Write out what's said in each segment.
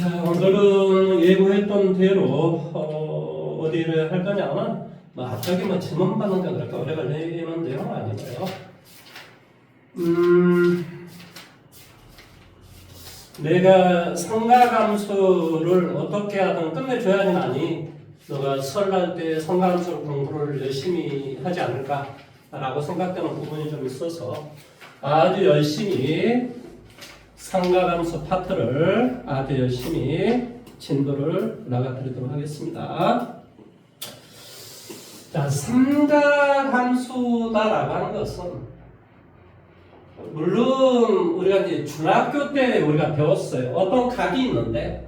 자, 오늘은 예고했던 대로 어디를 할 거냐면 갑자기 질문 받는 게 그렇게 오래 걸리는 내용은 아니고요. 내가 상가함수를 어떻게 하든 끝내줘야지만이 너가 설날 때 상가함수 공부를 열심히 하지 않을까라고 생각되는 부분이 좀 있어서 아주 열심히 상가함수 파트를 아주 열심히 진도를 나가드리도록 하겠습니다. 자, 삼각함수다라고 하는 것은 물론 우리가 이제 중학교 때 우리가 배웠어요. 어떤 각이 있는데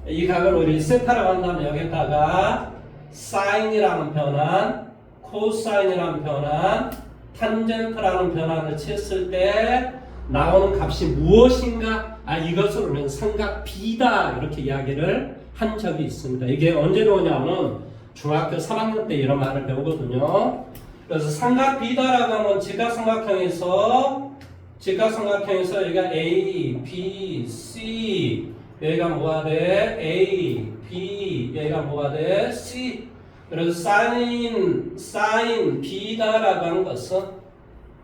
이 각을 우리 세타라고 한다면 여기다가 사인이라는 변환, 코사인이라는 변환, 탄젠트라는 변환을 쳤을 때 나오는 값이 무엇인가? 이것을 우리는 삼각 B다 이렇게 이야기를 한 적이 있습니다. 이게 언제 나오냐면 중학교 3학년 때 이런 말을 배우거든요. 그래서 삼각 B다라고 하면 직각삼각형에서 여기가 A, B, C 여기가 뭐가 돼? A, B 여기가 뭐가 돼? C. 그래서 사인 B다라고 하는 것은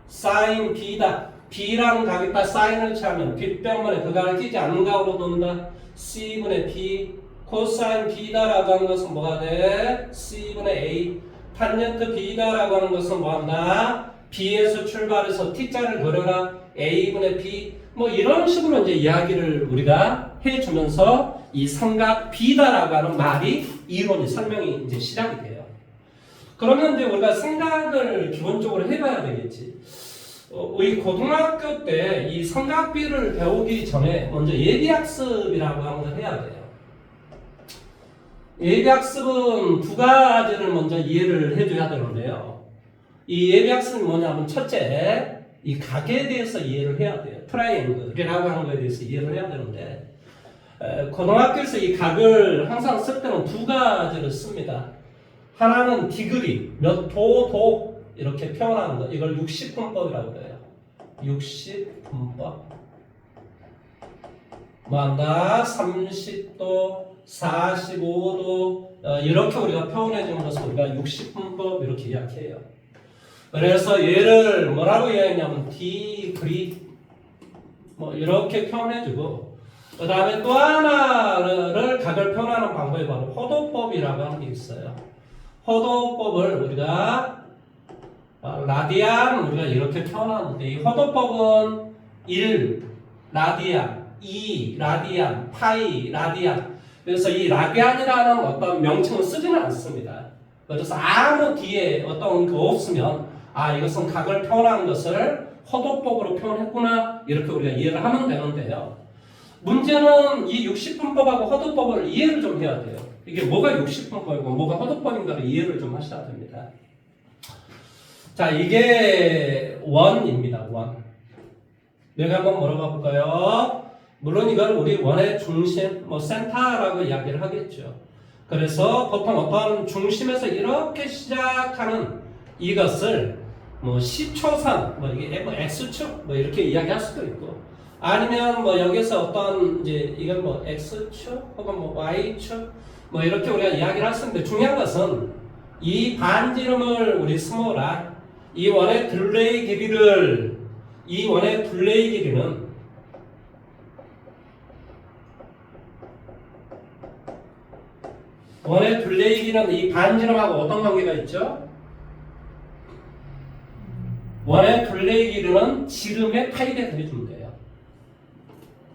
사인 B다. B라는 각에다 사인을 취하면 B 때문에 그 각을 끼지 않는 각으로 논다. C분의 B. 코사인 B다라고 하는 것은 뭐가 돼? C분의 A. 탄젠트 B다라고 하는 것은 뭐한다? B에서 출발해서 T자를 그려라. A분의 B. 이런 식으로 이제 이야기를 우리가 해주면서 이 삼각 B다라고 하는 말이 이론이 설명이 이제 시작이 돼요. 그러면 이제 우리가 생각을 기본적으로 해봐야 되겠지. 우리 고등학교 때 이 삼각비를 배우기 전에 먼저 예비학습이라고 하는 걸 해야 돼요. 예비학습은 두 가지를 먼저 이해를 해줘야 되는데요. 이 예비학습은 뭐냐면 첫째, 이 각에 대해서 이해를 해야 돼요. 트라이앵글이라고 하는 거에 대해서 이해를 해야 되는데 고등학교에서 이 각을 항상 쓸 때는 두 가지를 씁니다. 하나는 디그리, 몇 도 이렇게 표현하는 거. 이걸 60분법이라고 그래요. 60분법. 뭐한다? 30도, 45도 이렇게 우리가 표현해주는 것을 우리가 60분법 이렇게 이야기해요. 그래서 얘를 뭐라고 이야기하냐면 디그리 이렇게 표현해주고 그 다음에 또 하나를 각을 표현하는 방법이 바로 호도법이라고 하는 게 있어요. 호도법을 우리가 라디안 우리가 이렇게 표현하는데 이 호도법은 1 라디안, 2 라디안, 파이 라디안. 그래서 이 라디안이라는 어떤 명칭을 쓰지는 않습니다. 그래서 아무 뒤에 어떤 거 없으면 이것은 각을 표현하는 것을 호도법으로 표현했구나 이렇게 우리가 이해를 하면 되는데요. 문제는 이 60분법하고 호도법을 이해를 좀 해야 돼요. 이게 뭐가 60분법이고 뭐가 호도법인가를 이해를 좀 하셔야 됩니다. 자, 이게 원입니다. 원. 내가 한번 물어봐 볼까요? 물론 이걸 우리 원의 중심, 센터라고 이야기를 하겠죠. 그래서 보통 어떤 중심에서 이렇게 시작하는 이것을 10초선, 이게 X축, 이렇게 이야기할 수도 있고, 아니면 여기서 어떤, 이건 X축, 혹은 Y축, 이렇게 우리가 이야기를 할 수 있는데, 중요한 것은 이 반지름을 우리 스몰 이 원의 둘레의 길이는 이 반지름하고 어떤 관계가 있죠? 원의 둘레의 길이는 지름의 파이에 더해주면 돼요.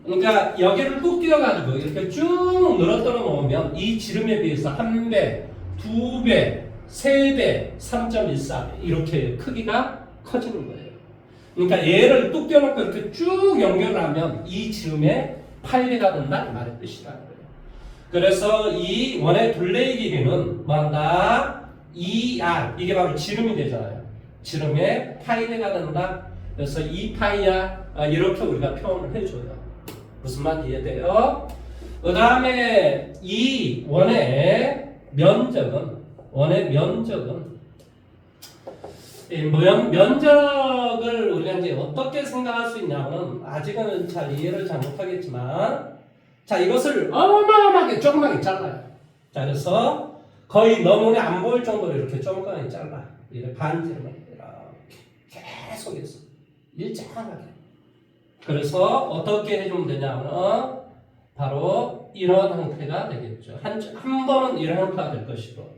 그러니까 여기를 뚝 띄워가지고 이렇게 쭉 늘어뜨려 놓으면 이 지름에 비해서 1배, 2배, 3배, 3.14배 이렇게 크기가 커지는 거예요. 그러니까 얘를 뚝 띄워놓고 이렇게 쭉 연결을 하면 이 지름의 8배가 된다 이 말의 뜻이라는 거예요. 그래서 이 원의 둘레의 길이는 뭐한다? 2R 이게 바로 지름이 되잖아요. 지름의 파이배가 된다. 그래서 2파이야 이렇게 우리가 표현을 해줘요. 무슨 말인지 이해돼요? 그 다음에 이 원의 면적은 면적을 우리가 이제 어떻게 생각할 수 있냐면 아직은 잘 이해를 잘 못하겠지만 자, 이것을 어마어마하게 조그맣게 잘라요. 자, 그래서 거의 너무나 안 보일 정도로 이렇게 조그맣게 잘라. 이렇게 반지름을 이렇게 계속해서 일정하게. 그래서 어떻게 해주면 되냐면 바로 이런 형태가 되겠죠. 한 번은 이런 형태가 될 것이고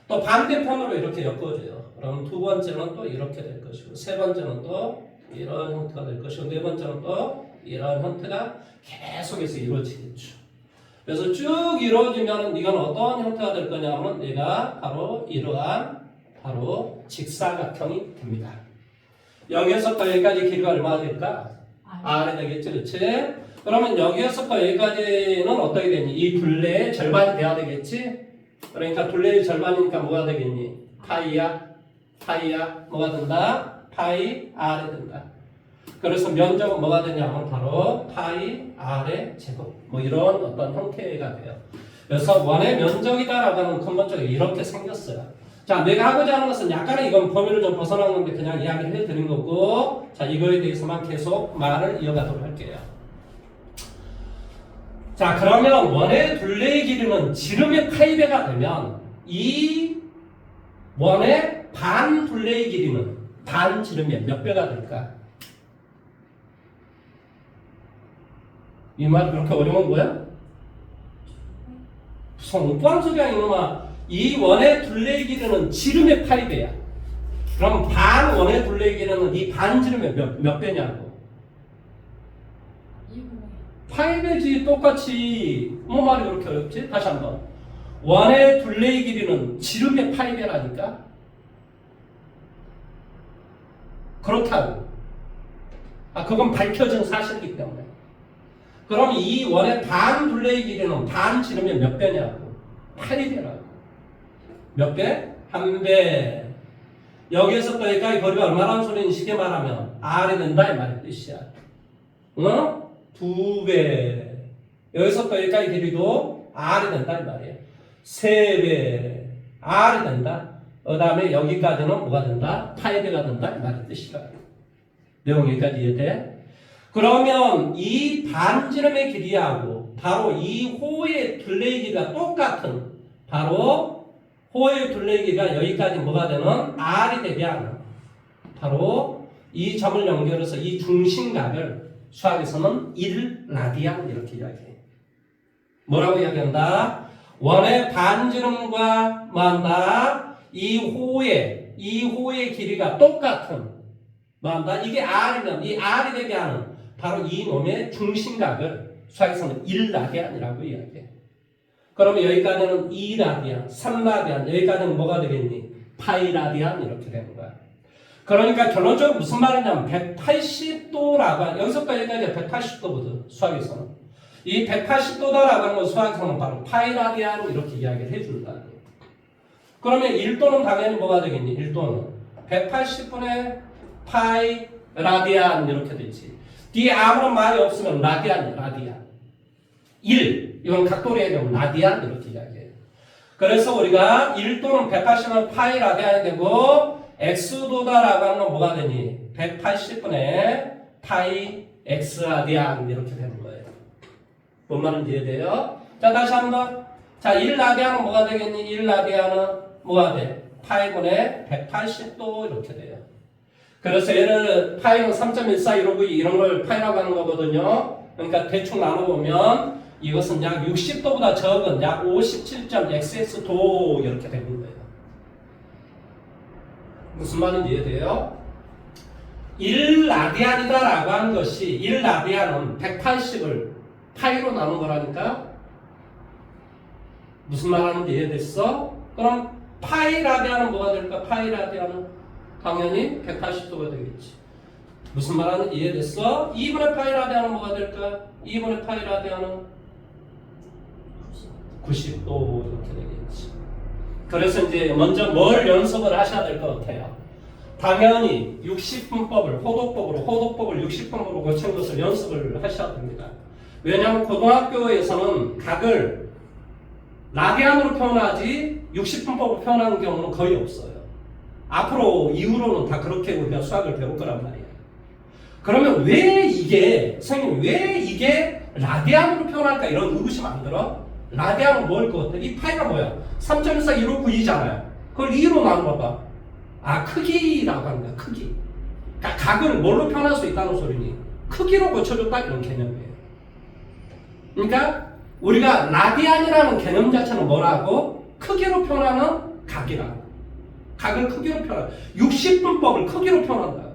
또 반대편으로 이렇게 엮어줘요. 그럼 두 번째는 또 이렇게 될 것이고 세 번째는 또 이런 형태가 될 것이고 네 번째는 또 이런 형태가 계속해서 이루어지겠죠. 그래서 쭉 이루어지면 이건 어떤 형태가 될 거냐면 얘가 바로 이러한 바로 직사각형이 됩니다. 여기에서부터 여기까지 길이가 얼마나 될까? R이 되겠죠, 그렇지? 그러면 여기에서부터 여기까지는 어떻게 되니? 이 둘레의 절반이 돼야 되겠지? 그러니까 둘레의 절반이니까 뭐가 되겠니? 파이야, 뭐가 된다? 파이 R이 된다. 그래서 면적은 뭐가 되냐면 바로 파이 R의 제곱. 뭐 이런 어떤 형태가 돼요. 그래서 원의 면적이다라고 하는 근본적으로 이렇게 생겼어요. 자, 내가 하고자 하는 것은 약간의 이건 범위를 좀 벗어난 건데 그냥 이야기를 해드린 거고, 자, 이거에 대해서만 계속 말을 이어가도록 할게요. 자, 그러면 원의 둘레의 길이는 지름의 8배가 되면 이 원의 반 둘레의 길이는 반 지름의 몇 배가 될까? 이 말이 그렇게 어려운 거야? 무슨 엉뚱한 소리야 이놈아. 이 원의 둘레의 길이는 지름의 8배야. 그럼 반 원의 둘레의 길이는 이 반 지름의 몇 배냐고. 8배지 똑같이. 뭐 말이 그렇게 어렵지? 다시 한번. 원의 둘레의 길이는 지름의 8배라니까. 그렇다고. 그건 밝혀진 사실이기 때문에. 그럼 이 원의 반 둘레의 길이는 반 지름의 몇 배냐고. 8배라고. 몇 배? 1배. 여기에서부터 여기까지 거리가 얼마라는 소리는 쉽게 말하면 R이 된다 이 말의 뜻이야. 응? 2배. 여기서부터 여기까지 길이도 R이 된다 이 말이야. 3배. R이 된다. 그 다음에 여기까지는 뭐가 된다? 8배가 된다 이 말의 뜻이야. 내용 여기까지 이해돼? 그러면 이 반지름의 길이하고 바로 이 호의 둘레의 길이가 똑같은 바로 호의 둘레의 길이가 여기까지 뭐가 되는 R이 되게 하는 바로 이 점을 연결해서 이 중심각을 수학에서는 1라디안 이렇게 이야기해. 뭐라고 이야기한다? 원의 반지름과 뭐한다? 이 호의 길이가 똑같은 뭐한다? 이게 R이면 이 R이 되게 하는 바로 이 놈의 중심각을 수학에서는 1라디안이라고 이야기해. 그러면 여기까지는 2라디안, 3라디안, 여기까지는 뭐가 되겠니? 파이라디안 이렇게 되는 거야. 그러니까 결론적으로 무슨 말이냐면 180도라고 여기서부터 여기까지 180도거든 수학에서는. 이 180도다라고 하는 건 수학에서는 바로 파이라디안 이렇게 이야기를 해준다. 그러면 1도는 당연히 뭐가 되겠니? 1도는 180분의 파이라디안 이렇게 되지. 뒤에 아무런 말이 없으면 라디안이야, 라디안. 1, 이건 각도로 얘기하면 라디안 이렇게 이야기해요. 그래서 우리가 1도는 180은 파이 라디안이 되고 x도다라고 하는 건 뭐가 되니? 180분의 파이 x 라디안 이렇게 되는 거예요. 뭔 말인지 이해돼요? 자, 다시 한번. 자, 1 라디안은 뭐가 되겠니? 1 라디안은 뭐가 돼? 파이분의 180도 이렇게 돼요. 그래서 얘를 파이는 3.141592 이런 걸 파이라고 하는 거거든요. 그러니까 대충 나눠보면 이것은 약 60도보다 적은 약 57.xx도 이렇게 되는 거예요. 무슨 말인지 이해돼요? 1라디안이다라고 하는 것이 1라디안은 180을 파이로 나눈 거라니까? 무슨 말 하는지 이해됐어? 그럼 파이 라디안은 뭐가 될까? 파이 라디안은 당연히 180도가 되겠지. 무슨 말 하는지 이해됐어? 2분의 파이 라디안은 뭐가 될까? 2분의 파이 라디안은 90도 이렇게 되겠지. 그래서 이제 먼저 뭘 연습을 하셔야 될 것 같아요. 당연히 60분법을 호도법을 60분으로 고친 것을 연습을 하셔야 됩니다. 왜냐하면 고등학교에서는 각을 라디안으로 표현하지 60분법으로 표현하는 경우는 거의 없어요. 앞으로 이후로는 다 그렇게 우리가 수학을 배울 거란 말이에요. 그러면 왜 이게 선생님 왜 이게 라디안으로 표현할까 이런 의구심 안 들어? 라디안은 뭘 것 같아? 이 파이가 뭐야? 3.141592잖아요. 그걸 2로 나눠봐. 아, 크기라고 하는 거야. 크기. 그러니까 각을 뭘로 표현할 수 있다는 소리니? 크기로 고쳐줬다 이런 개념이에요. 그러니까 우리가 라디안이라는 개념 자체는 뭐라고? 크기로 표현하는 각이라고. 각을 크기로 표현한다. 60분법을 크기로 표현한다.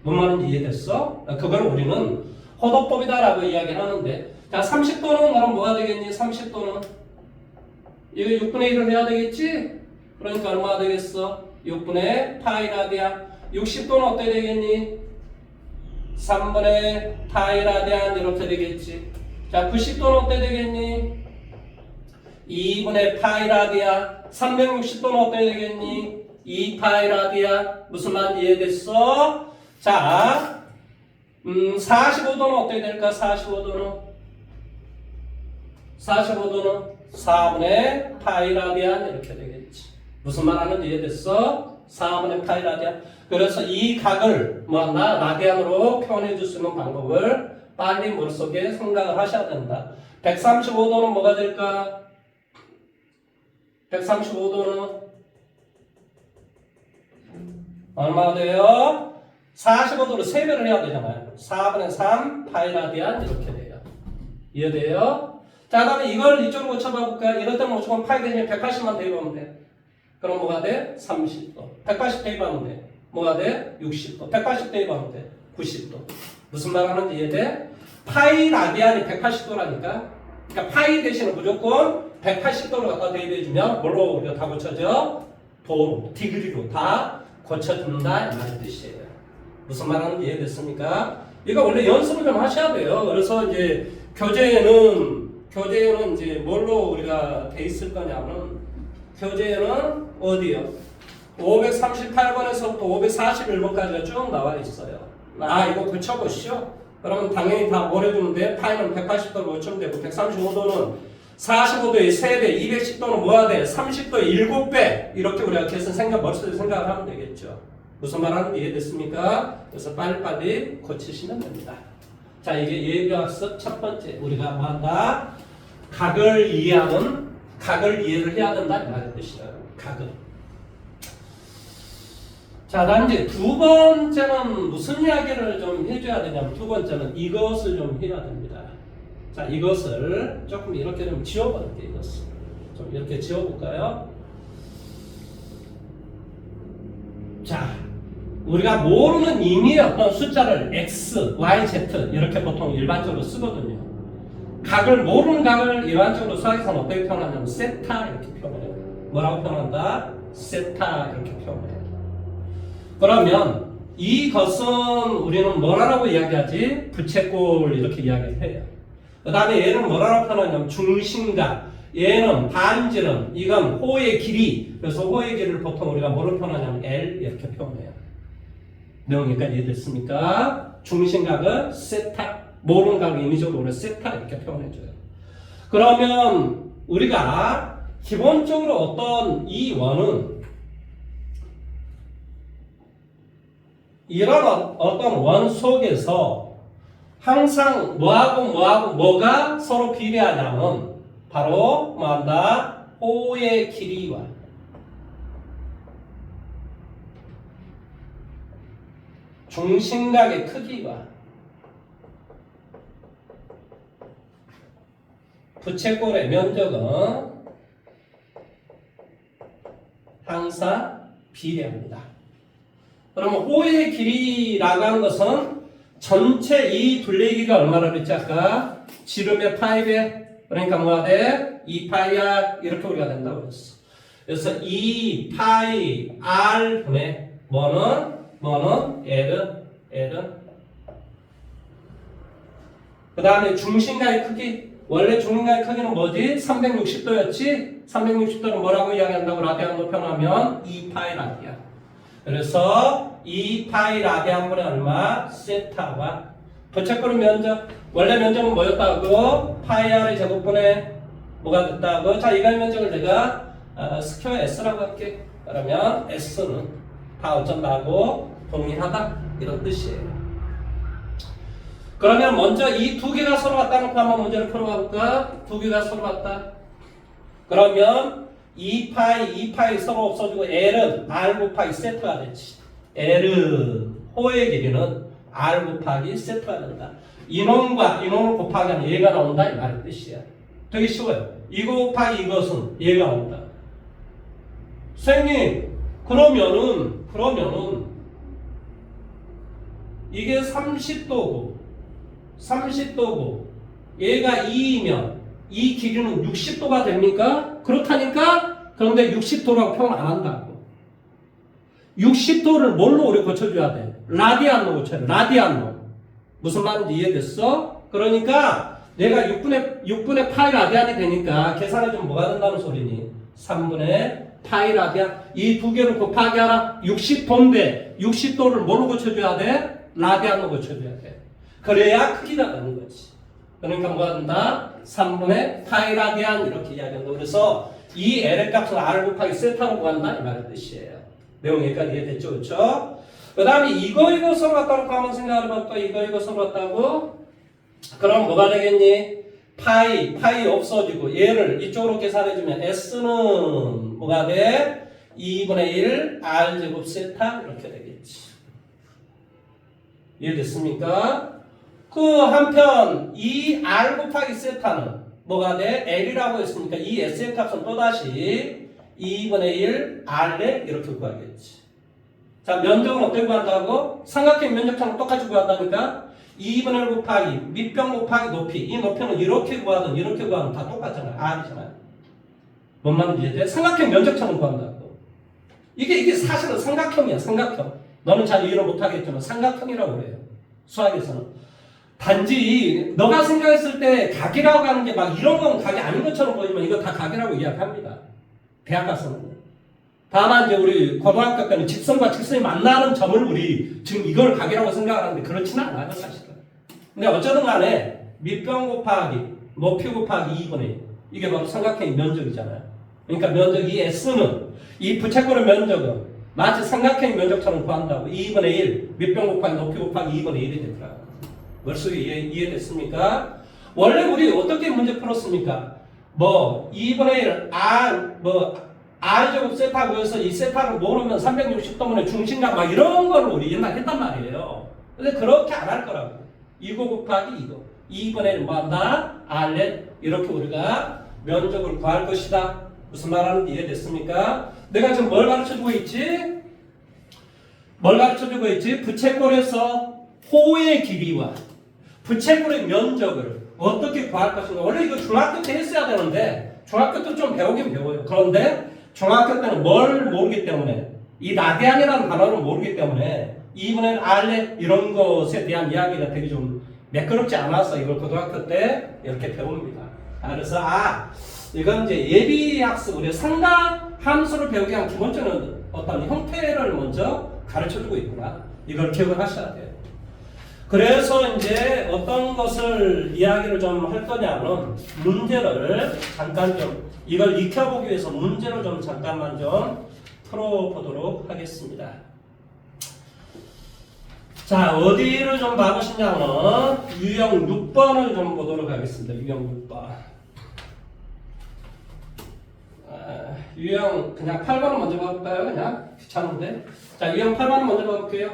뭔 말인지 이해됐어? 그걸 우리는 호도법이다라고 이야기를 하는데, 자, 30도는 그럼 뭐가 되겠니? 30도는 이거 6분의 1을 해야 되겠지? 그러니까 얼마가 되겠어? 6분의 파이 라디안. 60도는 어떻게 되겠니? 3분의 파이 라디안 이렇게 되겠지. 자, 90도는 어떻게 되겠니? 2분의 파이 라디안. 360도는 어떻게 되겠니? 2파이 라디안. 무슨 말인지 이해됐어? 자, 45도는 어떻게 될까? 45도는 4분의 파이 라디안 이렇게 되겠지. 무슨 말 하는지 이해됐어? 4분의 파이 라디안. 그래서 이 각을 라디안으로 표현해 줄 수 있는 방법을 빨리 머릿속에 생각을 하셔야 된다. 135도는 뭐가 될까? 135도는 얼마가 돼요? 45도로 3배를 해야 되잖아요. 4분의 3 파이 라디안 이렇게 돼요. 이해돼요? 자, 다음에 이걸 이쪽으로 고쳐봐 볼까요? 이럴 때는 무조건 파이 대신에 180만 대입하면 돼. 그럼 뭐가 돼? 30도. 180 대입하면 돼. 뭐가 돼? 60도. 180 대입하면 돼. 90도. 무슨 말 하는지 이해돼? 파이 라디안이 180도라니까. 그러니까 파이 대신에 무조건 180도로 갖다 대입해주면 뭘로 우리가 다 고쳐져? 도로, 디그리로 다 고쳐준다 이 말의 뜻이에요. 무슨 말 하는지 이해됐습니까? 이거 원래 연습을 좀 하셔야 돼요. 그래서 이제 교재에는 이제 뭘로 우리가 돼 있을 거냐면 교재에는 어디요? 538번에서부터 541번까지가 쭉 나와 있어요. 아, 이거 고쳐보시죠. 그러면 당연히 다 뭘 해주는데 파이는 180도로 고치면 되고 135도는 45도의 3배, 210도는 뭐야 돼? 30도의 7배. 이렇게 우리가 계속 머릿속에 생각을 하면 되겠죠. 무슨 말 하는지 이해됐습니까? 그래서 빨리빨리 고치시면 됩니다. 자, 이게 예비학습 첫 번째. 우리가 뭐 한다? 각을 이해를 해야 된다. 이 말의 뜻이에요. 각을. 자, 다음 이제 두 번째는 무슨 이야기를 좀 해줘야 되냐면 두 번째는 이것을 좀 해야 됩니다. 자, 이것을 조금 이렇게 좀 지워볼게요. 이것을 좀 이렇게 지워볼까요? 자, 우리가 모르는 의미의 어떤 숫자를 x, y, z 이렇게 보통 일반적으로 쓰거든요. 각을 모르는 각을 일반적으로 수학에서는 어떻게 표현하냐면 세타 이렇게 표현해요. 뭐라고 표현한다? 세타 이렇게 표현해요. 그러면 이것은 우리는 뭐라고 이야기하지? 부채꼴 이렇게 이야기해요. 그 다음에 얘는 뭐라고 표현하냐면 중심각, 얘는 반지름, 이건 호의 길이. 그래서 호의 길이를 보통 우리가 뭐로 표현하냐면 L 이렇게 표현해요. 내용이니까 이해됐습니까? 중심각은 세타, 모르는 각을 임의적으로 우리가 세타 이렇게 표현해줘요. 그러면 우리가 기본적으로 어떤 이 원은 이런 어떤 원 속에서 항상 뭐가 서로 비례하냐면 바로 뭐한다? 호의 길이와 중심각의 크기와 부채꼴의 면적은 항상 비례합니다. 그러면 호의 길이라고 하는 것은 전체 이 둘레 길이가 얼마나 그랬지 아까? 지름의 파이배. 그러니까 뭐가 돼? 2파이r 이렇게 우리가 된다고 했어. 그래서 2파이 r 분의 뭐는 L은 그 다음에 중심각의 크기. 원래 중심각의 크기는 뭐지? 360도였지? 360도는 뭐라고 이야기한다고 라디안으로 표현하면 2파이 라디안. 그래서 2파이 라디안분의 얼마? 세타와 부채꼴의 면적. 원래 면적은 뭐였다고? 파이 r의 제곱분의 뭐가 됐다고? 자, 이거의 면적을 내가 스퀘어 S라고 할게. 그러면 S는 다 어쩐다고? 동일하다. 이런 뜻이에요. 그러면 먼저 이 두 개가 서로 같다는 거 한번 문제를 풀어볼까? 두 개가 서로 같다. 그러면 2파이 서로 없어지고 L은 R 곱하기 세트가 되지. L은 호의 길이는 R 곱하기 세트가 된다. 이놈과 이놈을 곱하기 하면 얘가 나온다 이 말의 뜻이야. 되게 쉬워요. 이거 곱하기 이것은 얘가 나온다. 선생님 그러면은 이게 30도고 얘가 2이면 이 길이는 60도가 됩니까? 그렇다니까? 그런데 60도라고 표현 안 한다고. 60도를 뭘로 우리 고쳐줘야 돼? 라디안로 고쳐야 돼. 라디안로. 무슨 말인지 이해됐어? 그러니까 내가 6분의 파이 라디안이 되니까 계산해주면 뭐가 된다는 소리니? 3분의 파이 라디안. 이 두 개를 곱하기 하나 60도인데 60도를 뭘로 고쳐줘야 돼? 라디안로 고쳐줘야 돼. 그래야 크기가 나는 거지. 그러니까 뭐가 된다? 3분의 파이 라디안 이렇게 이야기한다. 그래서 이 L의 값은 R 곱하기 세타로 구한다 이 말의 뜻이에요. 내용 여기까지 이해됐죠? 그렇죠? 그 다음에 이거 서로 같다고 한번 생각을 해볼까? 이거 서로 같다고? 그럼 뭐가 되겠니? 파이 없어지고 얘를 이쪽으로 계산해주면 S는 뭐가 돼? 2분의 1 R제곱 세타 이렇게 되겠지. 이해됐습니까? 그 한편 이 R 곱하기 세타는 뭐가 돼? L이라고 했으니까 이 S의 값은 또다시 2분의 1 R에 이렇게 구하겠지. 자, 면적은 어떻게 구한다고? 삼각형 면적처럼 똑같이 구한다니까 2분의 1 곱하기 밑변 곱하기 높이. 이 높이는 이렇게 구하든 이렇게 구하든 다 똑같잖아요. R이잖아요. 뭔 말인지 이해돼? 삼각형 면적처럼 구한다고. 이게 사실은 삼각형이야. 삼각형. 너는 잘 이해를 못하겠지만 삼각형이라고 그래요. 수학에서는. 단지 너가 생각했을 때 각이라고 하는 게 막 이런 건 각이 아닌 것처럼 보이지만 이거 다 각이라고 이야기합니다. 대학 가서는. 다만 이제 우리 고등학교 때는 직선과 직선이 만나는 점을 우리 지금 이걸 각이라고 생각하는데 그렇지는 않아요 사실은. 근데 어쩌든 간에 밑변 곱하기 높이 곱하기 2분의 1 이게 바로 삼각형의 면적이잖아요. 그러니까 면적 이 S는 이 부채꼴의 면적은 마치 삼각형의 면적처럼 구한다고 2분의 1 밑변 곱하기 높이 곱하기 2분의 1이 되더라고요. 머릿속에 이해됐습니까? 원래 우리 어떻게 문제 풀었습니까? 2분의 1 R제곱 세타 구해서 이 세타를 모르면 360도분의 중심각 막 이런 걸 우리 옛날에 했단 말이에요. 근데 그렇게 안 할 거라고. 이거 곱하기 이거. 2분의 1 뭐한다? R넷 이렇게 우리가 면적을 구할 것이다. 무슨 말하는지 이해됐습니까? 내가 지금 뭘 가르쳐주고 있지? 부채꼴에서 호의 길이와 부채꼴의 면적을 어떻게 구할 것인가. 원래 이거 중학교 때 했어야 되는데 중학교 때 좀 배우긴 배워요. 그런데 중학교 때는 뭘 모르기 때문에 이 라디안이라는 단어를 모르기 때문에 2분의 R넷 이런 것에 대한 이야기가 되게 좀 매끄럽지 않아서 이걸 고등학교 때 이렇게 배웁니다. 그래서 이건 이제 예비학습 우리 상당 함수를 배우기 위한 기본적인 어떤 형태를 먼저 가르쳐주고 있구나. 이걸 기억을 하셔야 돼요. 그래서 이제 어떤 것을 이야기를 좀 할 거냐면 문제를 잠깐 좀 이걸 익혀보기 위해서 문제를 좀 잠깐만 좀 풀어보도록 하겠습니다. 자, 어디를 좀 봐보시냐면 유형 6번을 좀 보도록 하겠습니다. 유형 6번. 유형 그냥 8번을 먼저 봐볼까요? 그냥 귀찮은데. 자, 유형 8번을 먼저 봐볼게요.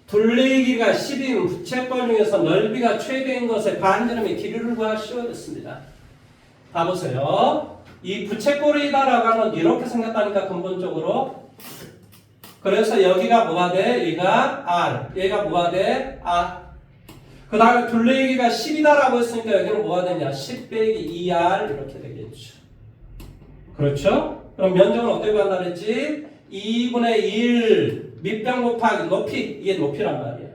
둘레의 길이가 10인 부채꼴 중에서 넓이가 최대인 것의 반지름의 길이를 구하시오 됐습니다. 봐보세요. 이 부채꼴이다라고 하는 이렇게 생겼다니까 근본적으로. 그래서 여기가 뭐가 돼? 얘가 R. 얘가 뭐가 돼? R. 그 다음에 둘레의 길이가 10이다라고 했으니까 여기는 뭐가 되냐? 10 빼기 2R 이렇게 되겠죠. 그렇죠? 그럼 면적은 어떻게 구한다 그랬지? 2분의 1 밑변 곱하기 높이. 이게 높이란 말이야.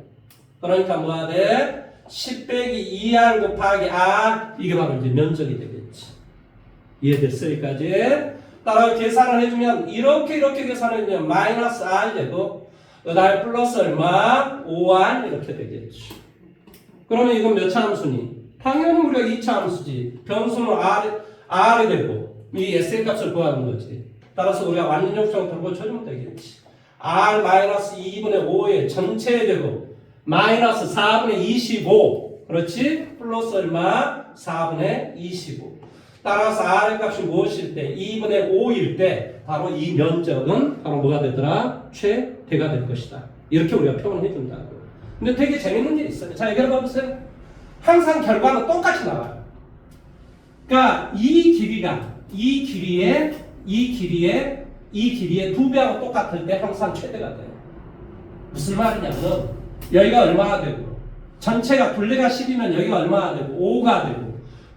그러니까 뭐가 돼? 10 빼기 2R 곱하기 R. 이게 바로 이제 면적이 되겠지. 이해됐어? 여기까지? 따라서 계산을 해주면 이렇게 계산해주면 마이너스 R 되고 그 다음에 플러스 얼마? 5R 이렇게 되겠지. 그러면 이건 몇 차 함수니? 당연히 우리가 2차 함수지. 변수는 R이 되고 이 S의 값을 구하는 거지. 따라서 우리가 완전역수형 돌고 쳐주면 되겠지. R-2분의 5의 전체의 제곱 마이너스 4분의 25. 그렇지? 플러스 얼마? 4분의 25. 따라서 R의 값이 무엇일 때? 2분의 5일 때 바로 이 면적은 바로 뭐가 되더라? 최대가 될 것이다. 이렇게 우리가 표현해 준다고. 근데 되게 재밌는 게 있어요. 자, 얘기해 봐보세요. 항상 결과는 똑같이 나와요. 그러니까 이 길이의 2배하고 똑같을 때 항상 최대가 돼요. 무슨 말이냐면 여기가 얼마나 되고 전체가 둘레가 10이면 여기가 얼마나 되고 5가 되고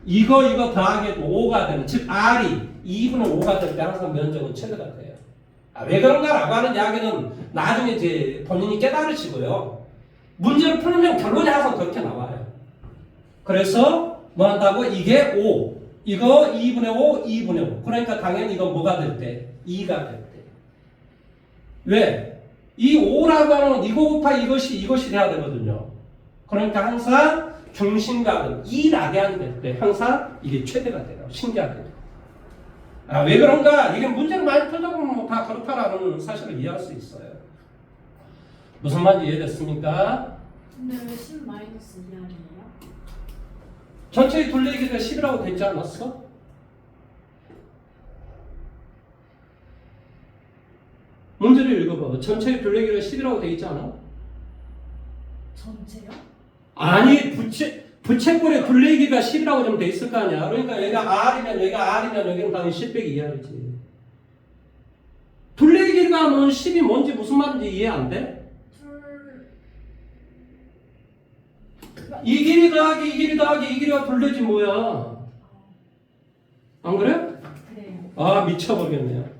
이거 더하기도 5가 되는, 즉 R이 2분의 5가 될 때 항상 면적은 최대가 돼요. 왜 그런가라고 하는 이야기는 나중에 이제 본인이 깨달으시고요. 문제를 풀면 결론이 항상 그렇게 나와요. 그래서 뭐 한다고? 이게 5, 이거 2분의 5, 2분의 5. 그러니까 당연히 이건 뭐가 될 때? 2가 될 때. 왜? 이 5라고 하는 이거 곱하기 이것이 돼야 되거든요. 그러니까 항상 중심각은 2라디안이 될 때 항상 이게 최대가 돼요. 신기하게. 왜 그런가? 이게 문제를 많이 풀어보면 다 그렇다라는 사실을 이해할 수 있어요. 무슨 말인지 이해됐습니까? 근데 왜 10 마이너스 2R이에요? 전체의 둘레기가 10이라고 되지 않았어? 문제를 읽어봐. 전체의 둘레기가 10이라고 돼 있지 않아? 전체요? 아니, 부채꼴의 둘레기가 10이라고 좀 돼 있을 거 아니야. 그러니까 여기가 R이면 여기는 당연히 10 빼기 2R이지. 둘레기가 하면 10이 뭔지 무슨 말인지 이해 안 돼? 이 길이 더하기 이 길이가 둘레지 뭐야. 안 그래? 그래요. 미쳐버리겠네요.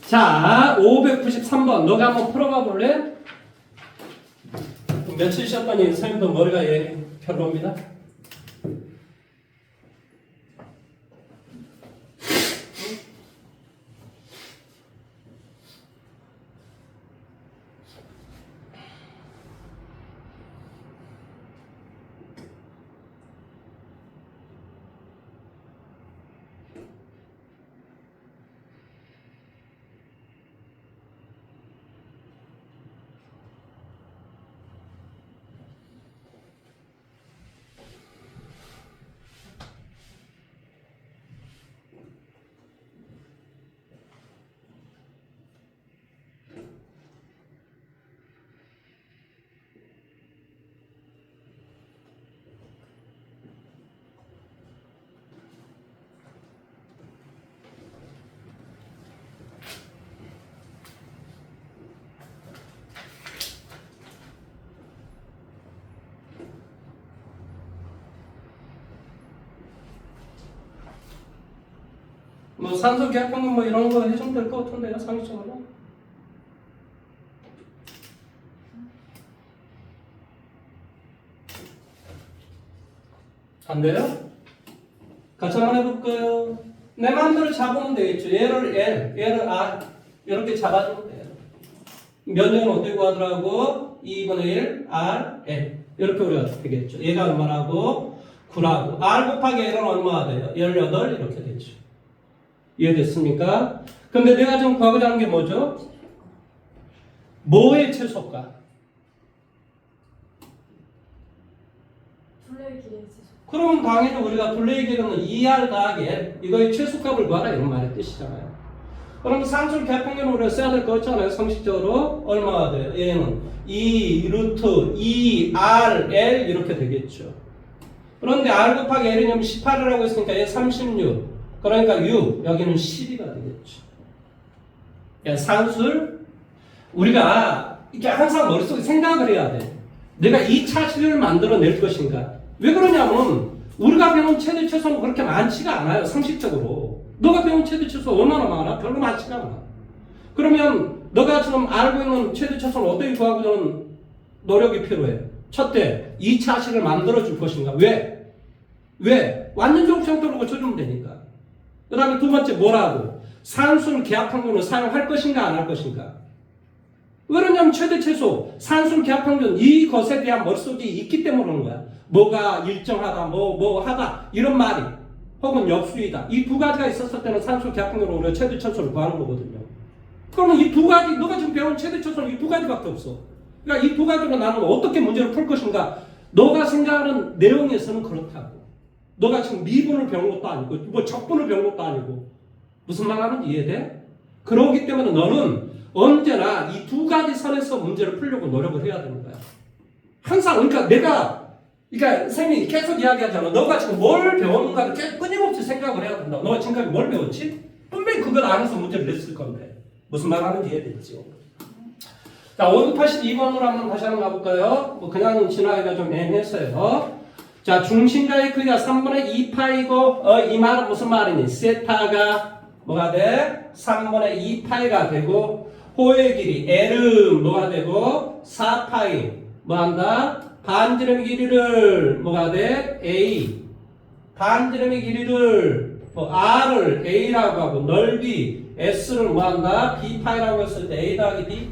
자, 593번 너가 한번 풀어봐 볼래? 며칠 쉬었더니 선생님도 머리가 별로입니다. 뭐 산소 계약평균 뭐 이런 거 해주면 될 것 같은데요, 상식적으로. 안 돼요? 같이 한번 해볼까요? 내 마음대로 잡으면 되겠죠. 얘를 L, 얘를 R 이렇게 잡아주면 돼요. 면적은 어떻게 구하더라고? 2분의 1 R, L 이렇게 우리가 되겠죠. 얘가 얼마라고? 9라고. R 곱하기 L은 얼마가 돼요? 18 이렇게 되죠. 이해됐습니까? 근데 내가 지금 구하고자 하는 게 뭐죠? 뭐의 최소가? 둘레의 길이의 최소. 그러면 당연히 우리가 둘레의 길이는 2R 더하기 L 이거의 최소값을 구하라 이런 말의 뜻이잖아요. 그럼 산술 계약평균을 우리가 써야 될 거 있잖아요. 상식적으로 얼마가 돼요? 얘는 2 루트 2RL 이렇게 되겠죠. 그런데 R 곱하기 L이면 18이라고 했으니까 얘 36 그러니까 6 여기는 12가 되겠죠. 산술 우리가 이렇게 항상 머릿속에 생각을 해야 돼. 내가 이 차식을 만들어낼 것인가. 왜 그러냐면 우리가 배운 최대 최소는 그렇게 많지가 않아요. 상식적으로. 너가 배운 최대 최소 얼마나 많아? 별로 많지가 않아. 그러면 너가 지금 알고 있는 최대 최소를 어떻게 구하고자 노력이 필요해. 첫째, 이 차식을 만들어 줄 것인가. 왜? 완전 정상적으로 고쳐주면 되니까. 그 다음에 두 번째 뭐라고? 산술 계약평균을 사용할 것인가 안 할 것인가. 왜 그러냐면 최대 최소, 산술 계약평균 이것에 대한 머릿속이 있기 때문에 그런 거야. 뭐가 일정하다, 뭐 하다 이런 말이 혹은 역수이다. 이 두 가지가 있었을 때는 산술 계약평균으로 우리가 최대 최소를 구하는 거거든요. 그러면 이 두 가지, 너가 지금 배운 최대 최소는 이 두 가지밖에 없어. 그러니까 이 두 가지로 나는 어떻게 문제를 풀 것인가. 너가 생각하는 내용에서는 그렇다고. 너가 지금 미분을 배운 것도 아니고 뭐 적분을 배운 것도 아니고 무슨 말 하는지 이해돼? 그러기 때문에 너는 언제나 이 두 가지 선에서 문제를 풀려고 노력을 해야 되는 거야. 항상 그러니까 선생님이 계속 이야기하잖아. 너가 지금 뭘 배웠는가를 계속 끊임없이 생각을 해야 된다. 너가 지금까지 뭘 배웠지? 분명히 그걸 안에서 문제를 냈을 건데 무슨 말 하는지 이해됐죠? 자, 582번으로 한번 다시 한번 가볼까요? 뭐 그냥 지나가기가 좀 애매했어요. 자, 중심가의 크기가 3분의 2파이고 이 말은 무슨 말이니? 세타가 뭐가 돼? 3분의 2파이가 되고 호의 길이 L은 뭐가 되고 4파이 뭐 한다? 반지름의 길이를 뭐가 돼? A 반지름의 길이를 뭐 R을 A라고 하고 넓이 S를 뭐 한다? B파이라고 했을 때 A 더하기 B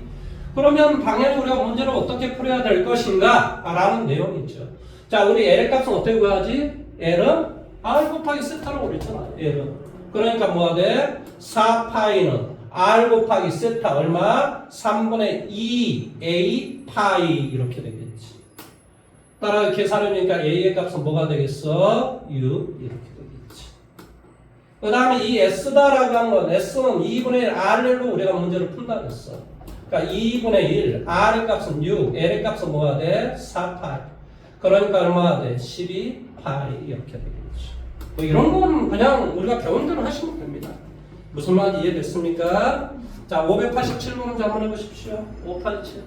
그러면 당연히 우리가 문제를 어떻게 풀어야 될 것인가? 라는 내용이죠. 자, 우리 L의 값은 어떻게 구하지? L은 R 곱하기 세타라고 그랬잖아. L은. 그러니까 뭐가 돼? 4파이는 R 곱하기 세타 얼마? 3분의 2 A 파이 이렇게 되겠지. 따라 계산해보니까 A의 값은 뭐가 되겠어? 6 이렇게 되겠지. 그 다음에 이 S다라고 한 건 S는 2분의 1 R로 우리가 문제를 푼다 그랬어. 그러니까 2분의 1 R의 값은 6 L의 값은 뭐가 돼? 4파이. 그러니까 얼마가 돼? 12파이 이렇게 되겠지. 뭐 이런 건 그냥 우리가 배운 대로 하시면 됩니다. 무슨 말인지 이해됐습니까? 자, 587번 문제 한번 해보십시오. 587.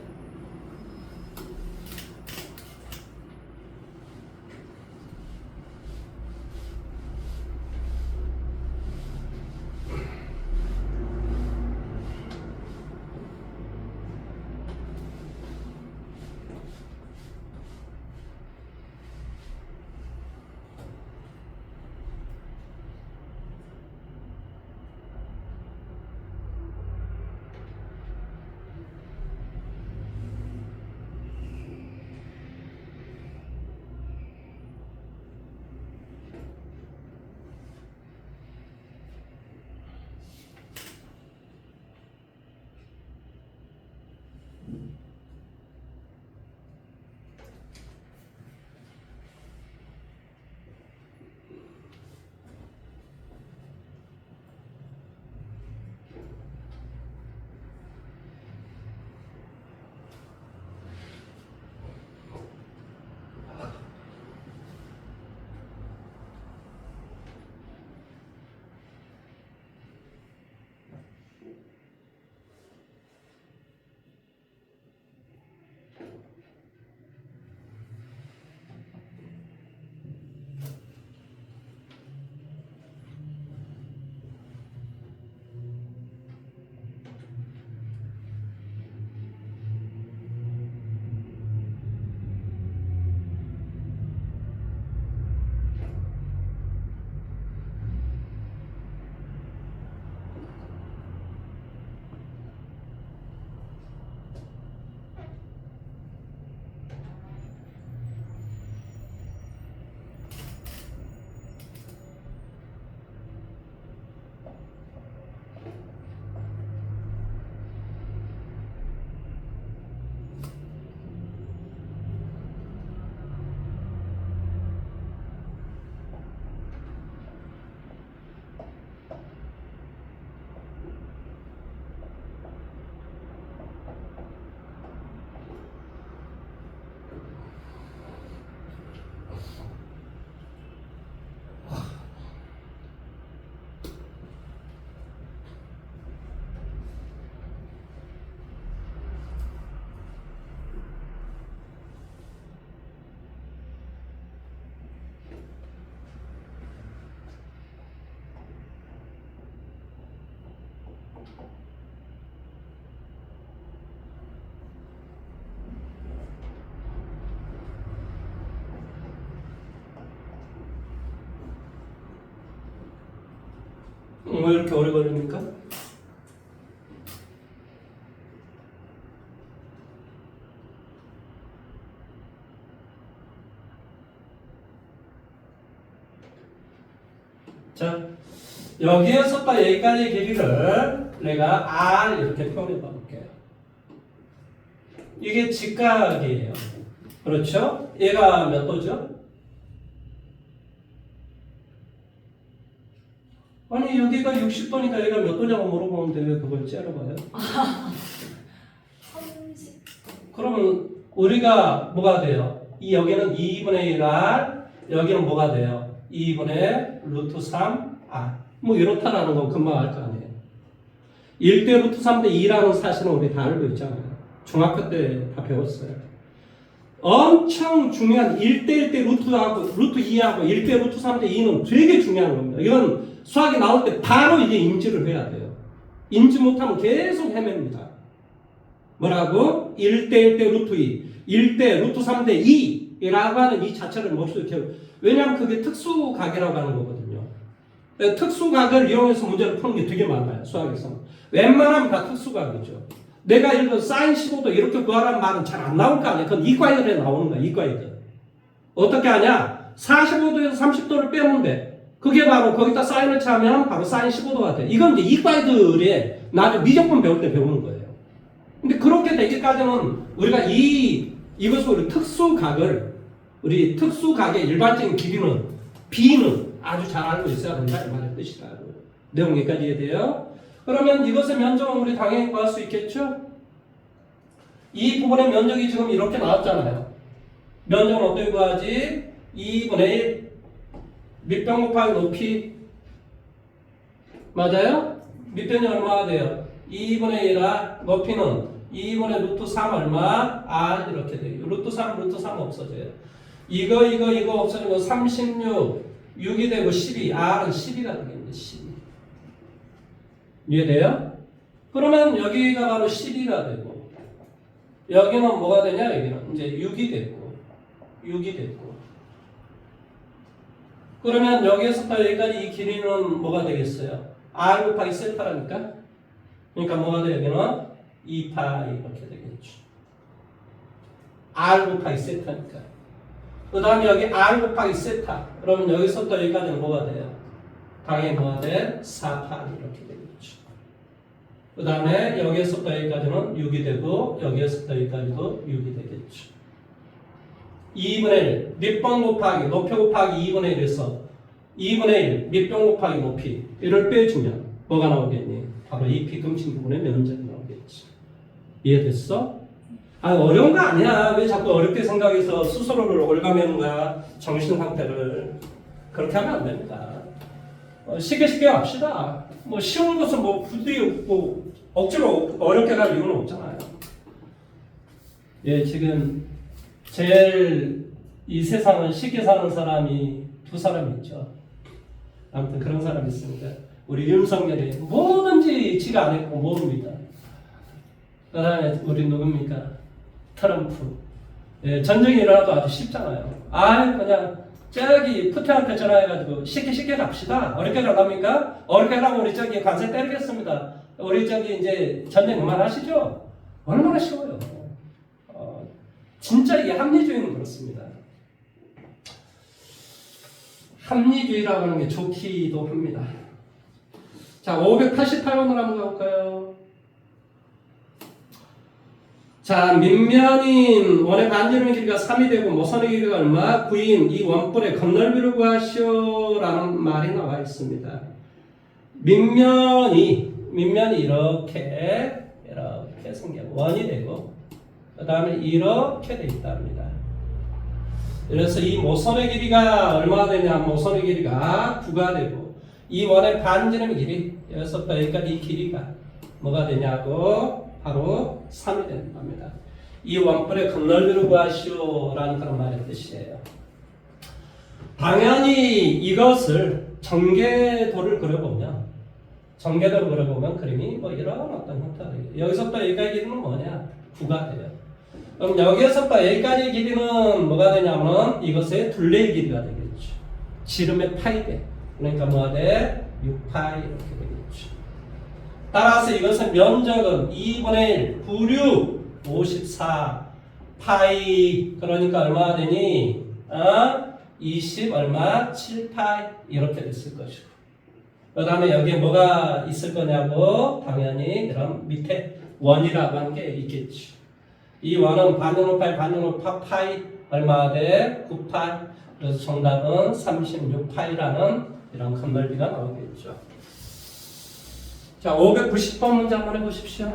왜 이렇게 오래 걸립니까? 자, 여기에서부터 여기까지의 길이를 내가 R 이렇게 표현해 볼게요. 이게 직각이에요. 그렇죠? 얘가 몇 도죠? 아니 여기가 60도니까 얘가 몇 도냐고 물어보는데 왜 그걸 째려봐요? 30. 그러면 우리가 뭐가 돼요? 이 여기는 2분의 1R, 여기는 뭐가 돼요? 2분의 루트 3R. 뭐 이렇다라는 거 금방 알 거 아니에요. 1대 루트 3대 2라는 사실은 우리 다 알고 있잖아요. 중학교 때 다 배웠어요. 엄청 중요한 1대 1대 루트하고 루트 2하고 1대 루트 3대 2는 되게 중요한 겁니다. 이건 수학이 나올 때 바로 이제 인지를 해야 돼요. 인지 못하면 계속 헤맵니다. 뭐라고? 1대 1대 루트 2, 1대 루트 3대 2라고 하는 이 자체를 머릿속에 기억. 왜냐하면 그게 특수각이라고 하는 거거든요. 특수각을 이용해서 문제를 푸는 게 되게 많아요. 수학에서. 웬만하면 다 특수각이죠. 내가 예를 들어 사인 15도 이렇게 구하라는 말은 잘 안 나올 거 아니야. 그건 이과이들에 나오는 거야. 이과이들. 어떻게 하냐? 45도에서 30도를 빼면 돼. 그게 바로 거기다 사인을 차면 바로 사인 15도가 돼. 이건 이제 이과이들의 나중에 미적분 배울 때 배우는 거예요. 근데 그렇게 되기까지는 우리가 이것을 우리 우리 특수각의 일반적인 길이는 B는 아주 잘 알고 있어야 된다. 이 말의 뜻이다. 내용 여기까지 이해돼요? 그러면 이것의 면적은 우리 당연히 구할 수 있겠죠? 이 부분의 면적이 지금 이렇게 나왔잖아요. 면적은 어떻게 구하지? 2분의 1 밑변 곱하기 높이 맞아요? 밑변이 얼마가 돼요? 2분의 1R 높이는 2분의 루트 3 얼마? R 이렇게 돼요. 루트 3 없어져요. 이거 없어지면 36 6이 되고 12 R은 12가 되겠네. 12 이해돼요? 그러면 여기가 바로 12가 되고 여기는 뭐가 되냐? 여기는 이제 6이 되고 그러면 여기에서부터 여기까지 이 길이는 뭐가 되겠어요? R 곱하기 세타라니까. 그러니까 뭐가 돼요? 여기는 2파이 이렇게 되겠죠. R 곱하기 세타니까. 그 다음에 여기 R 곱하기 세타. 그러면 여기서부터 여기까지는 뭐가 돼요? 당연히 뭐가 돼? 4파이 이렇게 되겠죠. 그 다음에 여기에서부터 여기까지는 6이 되고 여기에서부터 여기까지도 6이 되겠죠. 2분의 1 밑변 곱하기 높이 곱하기 2분의 1에서 2분의 1 밑변 곱하기 높이 이를 빼주면 뭐가 나오겠니? 바로 이 비금신 부분의 면적이 나오겠지. 이해됐어? 아 어려운 거 아니야. 왜 자꾸 어렵게 생각해서 스스로를 올가매는 거야. 정신 상태를. 그렇게 하면 안 됩니다. 쉽게 합시다. 뭐 쉬운 것은 뭐 굳이 뭐 억지로 어렵게 갈 이유는 없잖아요. 예, 지금 제일 이 세상은 쉽게 사는 사람이 두 사람 있죠. 아무튼 그런 사람이 있습니다. 우리 윤석열이 뭐든지 지가 안 했고 모릅니다. 그 다음에 우리 누굽니까? 트럼프. 예, 전쟁이 일어나도 아주 쉽잖아요. 그냥 저기 푸틴한테 전화해가지고 쉽게 갑시다. 어렵게 가랍니까? 어렵게 하라고 우리 저기 관세 때리겠습니다. 우리 저기 이제 전쟁 그만하시죠? 얼마나 쉬워요. 진짜 이게 합리주의는 그렇습니다. 합리주의라고 하는 게 좋기도 합니다. 자, 588번으로 한번 가볼까요? 자, 밑면인 원의 반지름의 길이가 3이 되고 모선의 길이가 얼마? 9인 이 원뿔의 겉넓이를 구하시오라는 말이 나와 있습니다. 밑면이 이렇게 생겨 원이 되고 그 다음에 이렇게 돼 있답니다. 그래서 이 모선의 길이가 얼마가 되냐? 모선의 길이가 9가 되고 이 원의 반지름의 길이 여기서부터 여기까지 이 길이가 뭐가 되냐고 바로 3이 되는 겁니다. 이 원뿔의 겉넓이를 구하시오라는 그런 말의 뜻이에요. 당연히 이것을 전개도를 그려보면 그림이 뭐 이런 어떤 형태가 되겠죠. 여기서부터 여기까지 길이는 뭐냐? 9가 돼요. 그럼 여기에서부터 여기까지 길이는 뭐가 되냐면 이것의 둘레의 길이가 되겠죠. 지름의 파이대. 그러니까 뭐가 돼? 6파이 이렇게 되겠죠. 따라서 이것의 면적은 2분의 1, 96, 54 파이. 그러니까 얼마가 되니? 20 얼마? 7파이 이렇게 됐을 것이고. 그 다음에 여기에 뭐가 있을 거냐고? 당연히 이런 밑에 원이라고 하는 게 있겠죠. 이 원은 반영로 파이 반영로 파이 얼마가 돼? 9파이. 그래서 정답은 36파이라는 이런 큰 넓이가 나오겠죠. 자, 590번 문제 한번 해보십시오.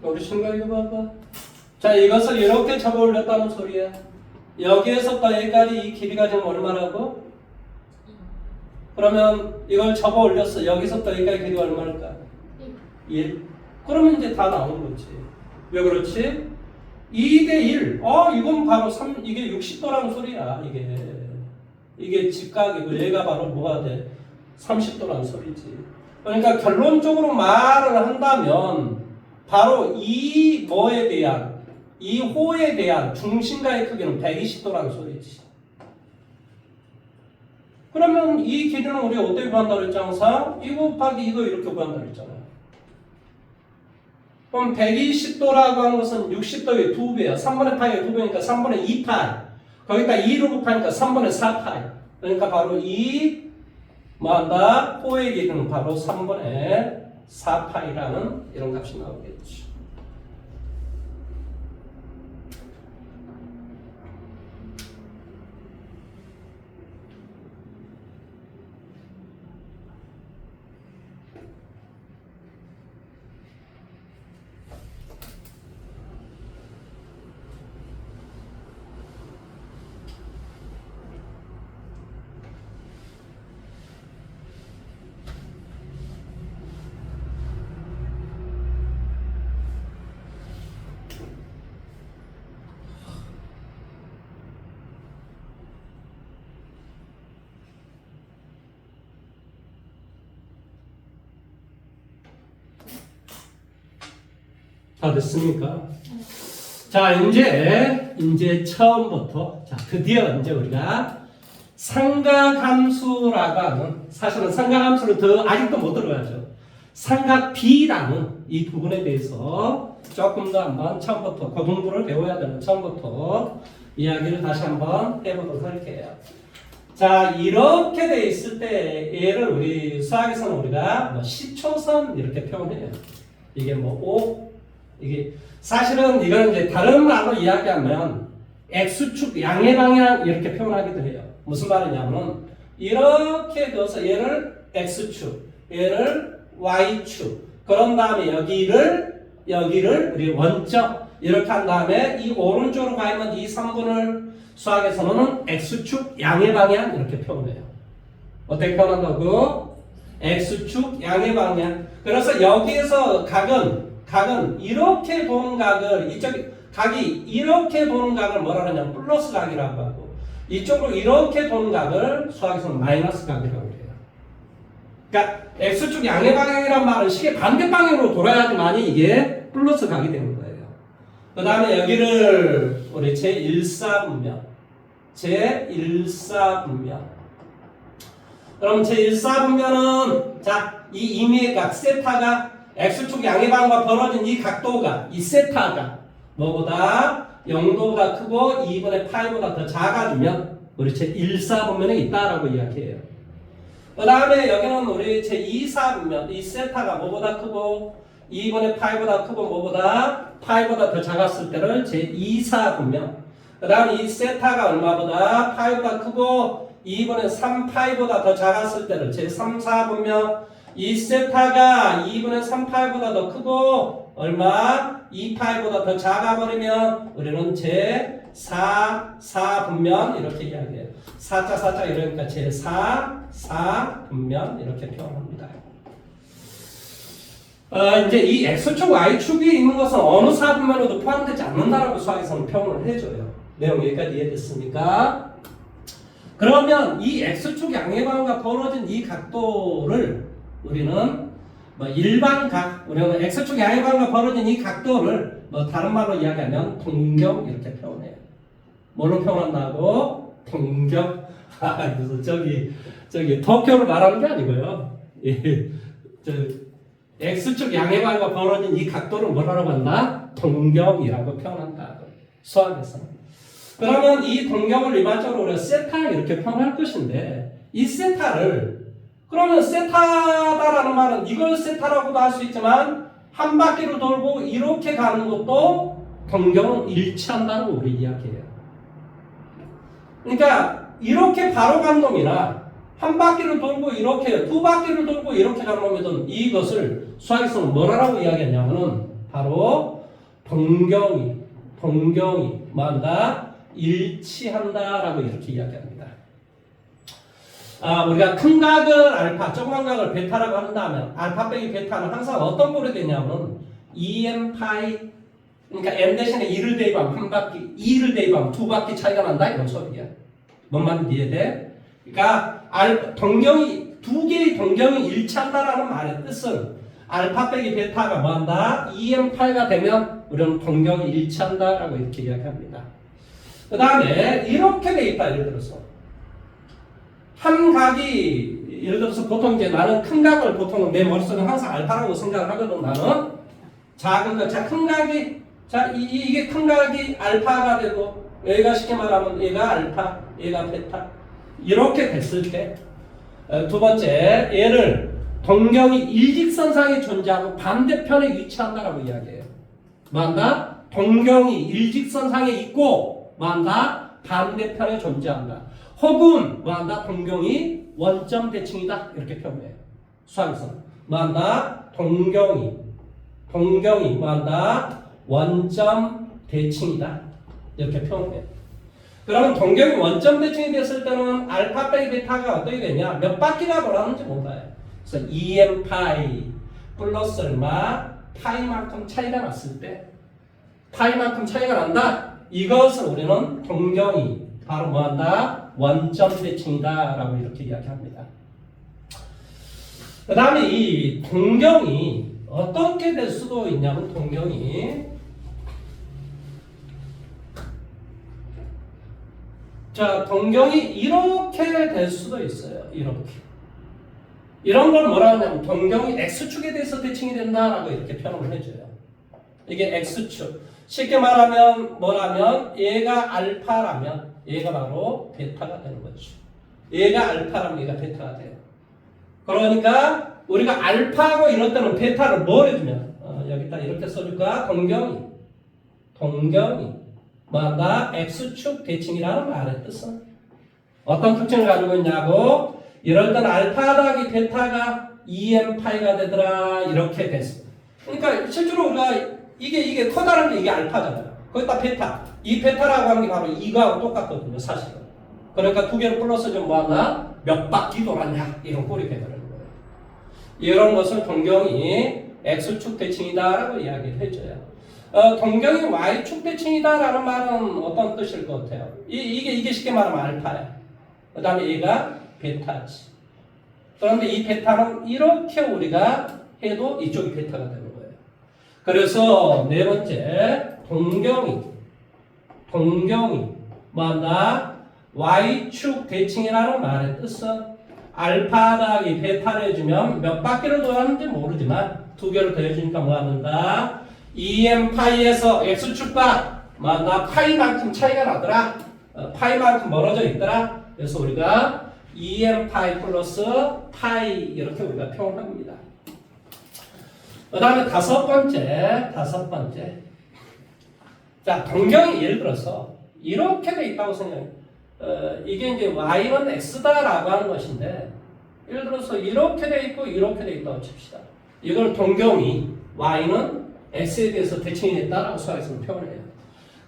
우리 친구 이거 봐봐. 자, 이것을 이렇게 접어 올렸다는 소리야. 여기에서부터 여기까지 이 길이가 지금 얼마라고? 그러면 이걸 접어 올렸어. 여기서부터 여기까지 길이가 얼마일까? 1. 그러면 이제 다 나오는 거지. 왜 그렇지? 2대 1. 이건 바로 이게 60도라는 소리야. 이게 직각이고 얘가 바로 뭐가 돼? 30도라는 소리지. 그러니까 결론적으로 말을 한다면 바로 이 뭐에 대한 이 호에 대한 중심가의 크기는 120도라는 소리지. 그러면 이 길이는 우리 어떻게 구한다고 그랬죠? 항상 2 곱하기 이거 이렇게 구한다고 그랬잖아요. 그럼 120도라고 하는 것은 60도의 2배야. 3분의 파이의 2배니까 3분의 2파이. 거기다 2로 곱하니까 3분의 4파이. 그러니까 바로 이 뭐한다? 호의 길이는 바로 3분의 4파이라는 이런 값이 나오겠죠. 다 됐습니까? 자, 이제 처음부터, 자, 드디어 이제 우리가 삼각함수라고 하는, 사실은 삼각함수를 더 아직도 못 들어가죠. 삼각비라는 이 부분에 대해서 조금 더 한번 처음부터, 고등부를 배워야 되는 처음부터 이야기를 다시 한번 해보도록 할게요. 자, 이렇게 돼 있을 때 얘를 우리 수학에서는 우리가 뭐 시초선 이렇게 표현해요. 이게 뭐 이게 사실은 이건 이제 다른 말로 이야기하면 x축 양의 방향 이렇게 표현하기도 해요. 무슨 말이냐면 이렇게 둬서 얘를 x축, 얘를 y축. 그런 다음에 여기를 우리 원점 이렇게 한 다음에 이 오른쪽으로 가면 이 3분을 수학에서는 x축 양의 방향 이렇게 표현해요. 어떻게 표현한다고? x축 양의 방향. 그래서 여기에서 각은 이렇게 도는 각을 이쪽 각이 이렇게 도는 각을 뭐라 그러냐면 플러스 각이라고 하고 이쪽으로 이렇게 도는 각을 수학에서는 마이너스 각이라고 해요. 그러니까 x축 양의 방향이란 말은 시계 반대 방향으로 돌아야지만이 이게 플러스 각이 되는 거예요. 그 다음에 여기를 우리 제1사분면 그럼 제1사분면은 자, 이 임의의 각 세타가 x축 양의 방향과 벌어진 이 각도가 이 세타가 뭐보다 0도보다 크고 2분의 파이보다 더 작아지면 우리 제1사분면에 있다라고 이야기해요. 그 다음에 여기는 우리 제2사분면 이 세타가 뭐보다 크고 2분의 파이보다 크고 뭐보다 파이보다 더 작았을 때를 제2사분면 그 다음 이 세타가 얼마보다 파이보다 크고 2분의 3파이보다 더 작았을 때를 제3사분면 이 세타가 2분의 3파이보다 더 크고 얼마? 2파이보다 더 작아버리면 우리는 제4사분면 이렇게 이야기해요. 4자 이러니까 제4사분면 이렇게 표현합니다. 이제 이 x축, y축이 있는 것은 어느 사분면에도 포함되지 않는다라고 수학에서는 표현을 해줘요. 내용 여기까지 이해됐습니까? 그러면 이 x축 양의 방향과 벌어진 이 각도를 우리는 뭐 일반각, 우리는 x축 양의 방향과 벌어진 이 각도를 뭐 다른 말로 이야기하면 동경 이렇게 표현해요. 뭘로 표현한다고? 동경. 무슨 저기 도쿄를 말하는 게 아니고요. x축 양의 방향과 벌어진 이 각도를 뭐라고 한다? 동경이라고 표현한다. 수학에서는. 그러면 이 동경을 일반적으로 우리가 세타 이렇게 표현할 것인데 이 세타를 그러면 세타다라는 말은 이걸 세타라고도 할 수 있지만 한 바퀴를 돌고 이렇게 가는 것도 동경은 일치한다고 우리 이야기해요. 그러니까 이렇게 바로 간 놈이나 한 바퀴를 돌고 이렇게 두 바퀴를 돌고 이렇게 가는 놈이든 이것을 수학에서는 뭐라고 이야기하냐면은 바로 동경이 뭐한다? 일치한다라고 이렇게 이야기합니다. 우리가 큰 각을 알파, 조그만 각을 베타라고 한다면 알파 빼기 베타는 항상 어떤 꼴이 되냐면 2m 파이 그러니까 m 대신에 2를 대입하면 한 바퀴, 2를 대입하면 두 바퀴 차이가 난다 이런 소리야. 뭔 말인지 이해돼? 그러니까 두 개의 동경이 일치한다라는 말의 뜻은 알파 빼기 베타가 뭐한다? 2m 파이가 되면 우리는 동경이 일치한다라고 이렇게 이야기합니다. 그 다음에 이렇게 돼 있다. 예를 들어서 한 각이 예를 들어서 보통 이제 나는 큰 각을 보통 내 머릿속에 항상 알파라고 생각을 하거든. 나는 작은 각, 큰 각이 이게 큰 각이 알파가 되고 얘가 쉽게 말하면 얘가 알파, 얘가 베타 이렇게 됐을 때 두 번째 얘를 동경이 일직선상에 존재하고 반대편에 위치한다라고 이야기해요. 뭐한다? 동경이 일직선상에 있고 뭐한다? 반대편에 존재한다. 혹은 뭐한다? 동경이 원점 대칭이다 이렇게 표현해요. 수학에서는 뭐한다? 동경이 뭐한다? 원점 대칭이다 이렇게 표현해요. 그러면 동경이 원점 대칭이 됐을 때는 알파 빼기 베타가 어떻게 되냐? 몇 바퀴가 돌아가는지 몰라요. 그래서 2m 파이 플러스 얼마? 파이만큼 차이가 났을 때 파이만큼 차이가 난다. 이것을 우리는 동경이 바로 뭐한다? 원점 대칭이다 라고 이렇게 이야기합니다. 그 다음에 이 동경이 어떻게 될 수도 있냐면 동경이 동경이 이렇게 될 수도 있어요. 이렇게. 이런 걸 뭐라 하냐면 동경이 x축에 대해서 대칭이 된다라고 이렇게 표현을 해줘요. 이게 x축. 쉽게 말하면 뭐라면 얘가 알파라면 얘가 바로 베타가 되는 거죠. 얘가 알파라면 얘가 베타가 돼요. 그러니까 우리가 알파하고 이럴 때는 베타를 뭘 해주면 여기다 이렇게 써줄까? 동경이 뭐한다? x축 대칭이라는 말의 뜻은 어떤 특징을 가지고 있냐고 이럴 때는 알파 더하기 베타가 2m 파이가 되더라 이렇게 됐어. 그러니까 실제로 우리가 이게 커다란 게 이게 알파잖아요. 거기다 베타. 이 베타라고 하는 게 바로 이거하고 똑같거든요, 사실은. 그러니까 두 개를 플러스 좀 뭐하나? 몇 바퀴 돌았냐? 이런 꼴이 되버리는 거예요. 이런 것을 동경이 X축 대칭이다라고 이야기를 해줘요. 동경이 Y축 대칭이다라는 말은 어떤 뜻일 것 같아요? 이게 쉽게 말하면 알파야. 그 다음에 얘가 베타지. 그런데 이 베타는 이렇게 우리가 해도 이쪽이 베타가 되는 거예요. 그래서 네 번째, 동경이 뭐한다? Y축 대칭이라는 말의 뜻은 알파 더하기 베타를 해주면 몇 바퀴를 돌았는지 모르지만 두 개를 더해주니까 뭐한다? 2m 파이에서 X축과 뭐한다? 파이만큼 차이가 나더라. 파이만큼 멀어져 있더라. 그래서 우리가 2m 파이 플러스 파이 이렇게 우리가 표현합니다. 그 다음에 다섯 번째. 자, 동경이 예를 들어서 이렇게 돼 있다고 생각해요. 이게 이제 y는 x다라고 하는 것인데, 예를 들어서 이렇게 돼 있고 이렇게 돼 있다고 칩시다. 이걸 동경이 y는 x에 대해서 대칭이 됐다라고 수학에서 표현해요.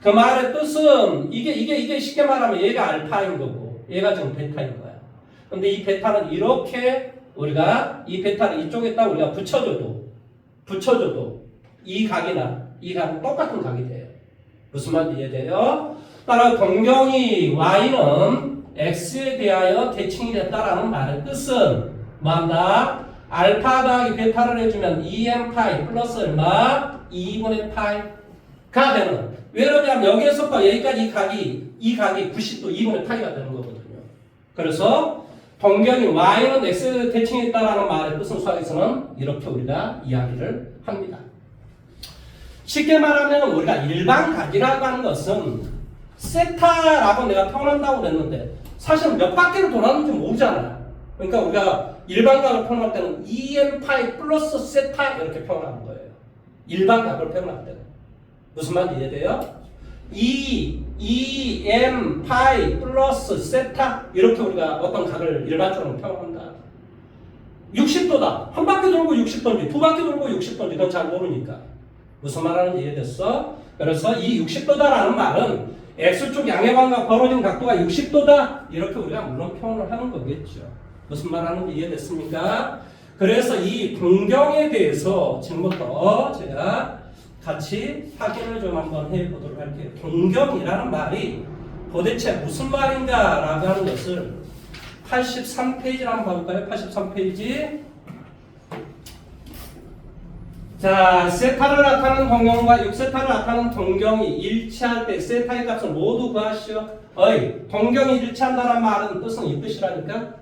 그 말의 뜻은 이게 쉽게 말하면 얘가 알파인 거고 얘가 지금 베타인 거야. 근데 이 베타는 이렇게 우리가 이 베타를 이쪽에다 우리가 붙여줘도 이 각이나 이 각은 똑같은 각이 돼요. 무슨 말인지 이해돼요? 따라 동경이 y는 x에 대하여 대칭이 됐다라는 말의 뜻은 뭐한다? 알파 더하기 베타를 해주면 2m 파이 플러스 얼마? 2분의 파이가 되는. 왜 그러냐면 여기에서부터 여기까지 이 각이 90도 2분의 파이가 되는 거거든요. 그래서 동경이 y는 x에 대칭이 됐다라는 말의 뜻은 수학에서는 이렇게 우리가 이야기를 합니다. 쉽게 말하면 우리가 일반각이라고 하는 것은 세타라고 내가 표현한다고 그랬는데 사실은 몇 바퀴를 돌았는지 모르잖아요. 그러니까 우리가 일반각을 표현할 때는 2m 파이 플러스 세타 이렇게 표현하는 거예요. 일반각을 표현할 때는. 무슨 말인지 이해돼요? 2m 파이 플러스 세타 이렇게 우리가 어떤 각을 일반적으로 표현한다. 60도다. 한 바퀴 돌고 60도인지 두 바퀴 돌고 60도인지 그건 잘 모르니까. 무슨 말하는지 이해됐어? 그래서 이 60도다라는 말은 X축 양의 반과 벌어진 각도가 60도다 이렇게 우리가 물론 표현을 하는 거겠죠. 무슨 말하는지 이해됐습니까? 그래서 이 동경에 대해서 지금부터 제가 같이 확인을 좀 한번 해보도록 할게요. 동경이라는 말이 도대체 무슨 말인가라고 하는 것을 83페이지를 한번 봐볼까요? 83페이지. 자, 세타를 나타내는 동경과 6세타를 나타내는 동경이 일치할 때 세타의 값을 모두 구하시오. 동경이 일치한다는 말은 뜻은 이 뜻이라니까?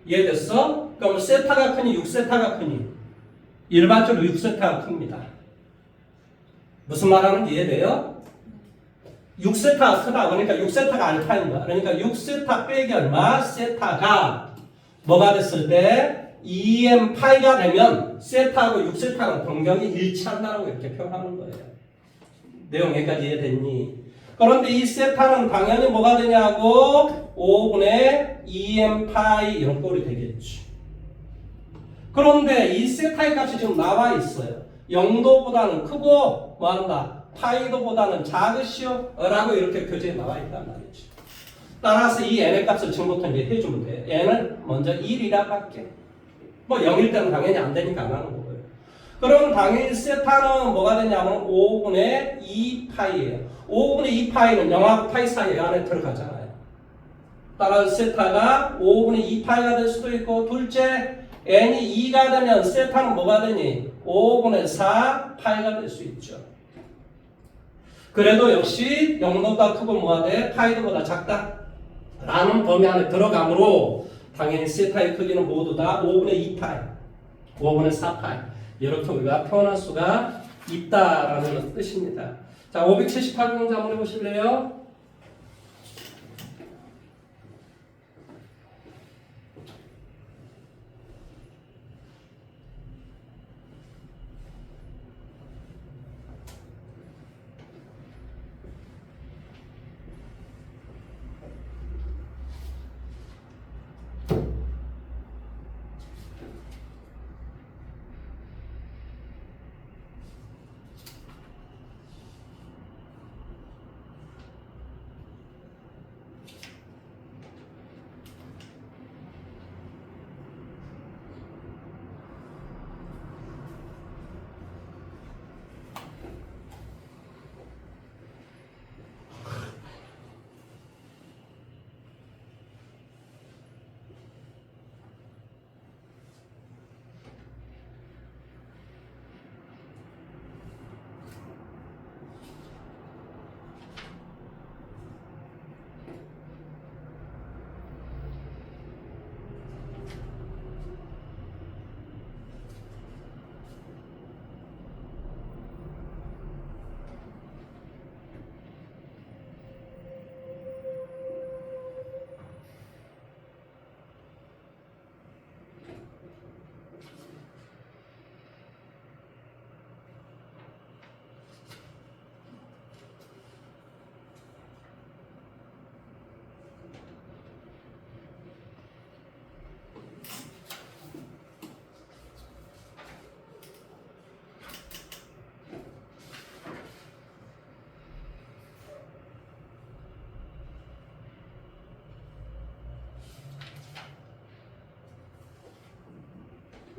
이해됐어? 그럼 세타가 크니 6세타가 크니? 일반적으로 6세타가 큽니다. 무슨 말하는지 이해돼요? 6세타가 크다. 그러니까 6세타가 알파인 거야. 그러니까 6세타 빼기 얼마? 세타가 뭐가 됐을 때? 2m 파이가 되면 세타하고 6세타는 동경이 일치한다고 이렇게 표현하는 거예요. 내용 여기까지 이해됐니? 그런데 이 세타는 당연히 뭐가 되냐고 5분의 2m 파이 이런 꼴이 되겠지. 그런데 이 세타의 값이 지금 나와 있어요. 0도보다는 크고 뭐한다? 파이도보다는 작으시오 라고 이렇게 교재에 나와 있단 말이지. 따라서 이 n의 값을 지금부터 이제 해주면 돼요. n을 먼저 1이라고 할게. 뭐 0일 때는 당연히 안 되니까 안 하는 거고요. 그럼 당연히 세타는 뭐가 되냐면 5분의 2파이예요. 5분의 2파이는 0하고 파이 사이 안에 들어가잖아요. 따라서 세타가 5분의 2파이가 될 수도 있고, 둘째 n이 2가 되면 세타는 뭐가 되니? 5분의 4파이가 될 수 있죠. 그래도 역시 0보다 크고 뭐가 돼? 파이도보다 작다 라는 범위 안에 들어가므로 당연히 세타의 크기는 모두 다 5분의 2파이, 5분의 4파이 이렇게 우리가 표현할 수가 있다라는 뜻입니다. 자, 578번 한번 해보실래요?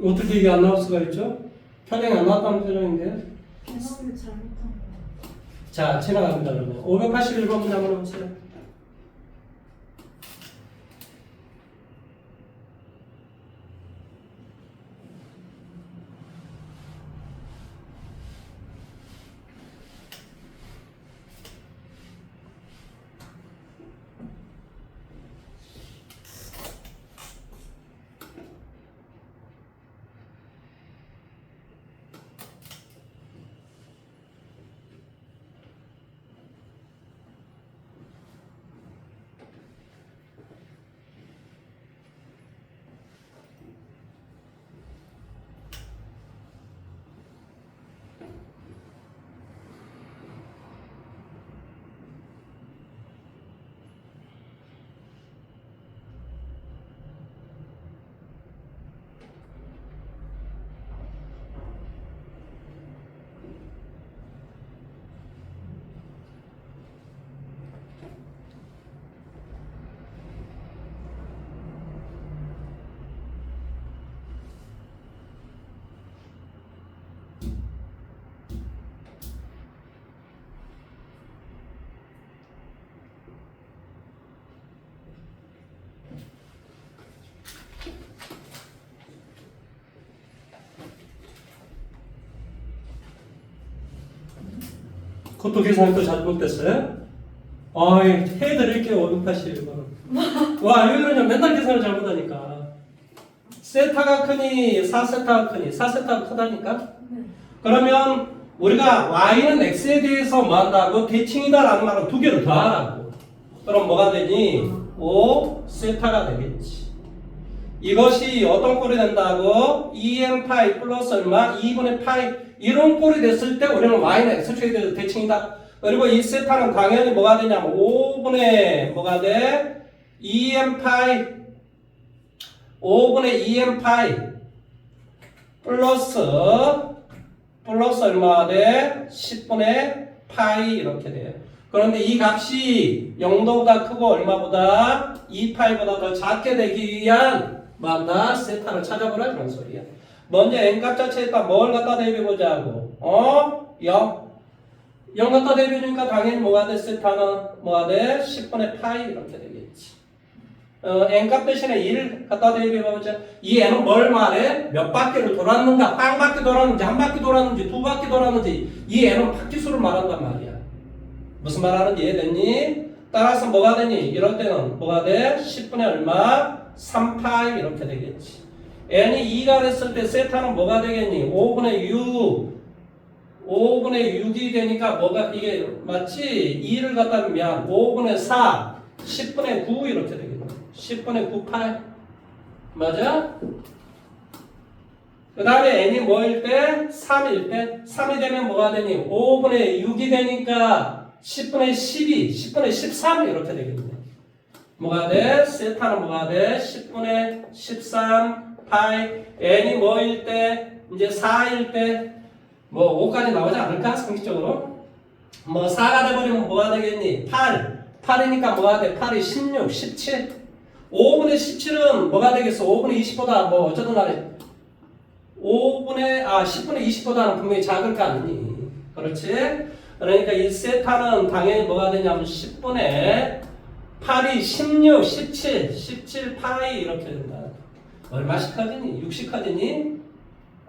어떻게 이게 안 나올 수가 있죠? 표정이 안 나왔다는 표정인데요. 배너를 잘못한 거. 자, 지나갑니다. 그러면 581번 문제 한번 해보세요. 그것도 계산이 또 잘못됐어요? 아이, 해드릴게요, 581번. 와, 왜 그러냐. 맨날 계산을 잘못하니까. 세타가 크니, 4세타가 크니, 4세타가 크다니까? 네. 그러면 우리가 y는 x에 대해서 뭐 한다고? 대칭이다라는 말은 두 개를 더하라고. 그럼 뭐가 되니? 5세타가 되겠지. 이것이 어떤 꼴이 된다고? 2n 파이 플러스 얼마? 2분의 파이. 이런 꼴이 됐을 때 우리는 y는 x축에 대해서 대칭이다. 그리고 이 세타는 당연히 뭐가 되냐면 5분의 뭐가 돼? 2n 파이 5분의 2n 파이 플러스 얼마가 돼? 10분의 파이 이렇게 돼요. 그런데 이 값이 0도보다 크고 얼마보다? 2파이보다 더 작게 되기 위한 뭐한다? 세타를 찾아보라 그런 소리야. 먼저 n값 자체에다 뭘 갖다 대비해보자고. 0. 0 갖다 대비해주니까 당연히 뭐가 돼? 세타는 뭐가 돼? 10분의 파이 이렇게 되겠지. n값 대신에 1 갖다 대비해보자. 이 n은 뭘 말해? 몇 바퀴를 돌았는가? 빵 바퀴 돌았는지, 한 바퀴 돌았는지, 두 바퀴 돌았는지. 이 n은 바퀴수를 말한단 말이야. 무슨 말하는지 이해됐니? 따라서 뭐가 되니? 이럴 때는 뭐가 돼? 10분의 얼마? 3파이 이렇게 되겠지. n이 2가 됐을 때 세타는 뭐가 되겠니? 5분의 6. 5분의 6이 되니까 뭐가 이게 맞지? 2를 갖다 놓으면 5분의 4, 10분의 9 이렇게 되겠네. 10분의 9 파이. 맞아? 그 다음에 n이 뭐일 때? 3일 때. 3이 되면 뭐가 되니? 5분의 6이 되니까 10분의 12, 10분의 13 이렇게 되겠네. 뭐가 돼? 세타는 뭐가 돼? 10분의 13 파이. n이 뭐일 때? 이제 4일 때 뭐 5까지 나오지 않을까? 상식적으로. 뭐 4가 돼버리면 뭐가 되겠니? 8. 8이니까 뭐가 돼? 8이 16, 17. 5분의 17은 뭐가 되겠어? 5분의 20보다 뭐 어쩌든 간에 10분의 20보다는 분명히 작을 거 아니니. 그렇지? 그러니까 이 세타는 당연히 뭐가 되냐면 10분의 8이 16, 17, 17 파이 이렇게 된다. 얼마씩 커지니? 6씩 커지니?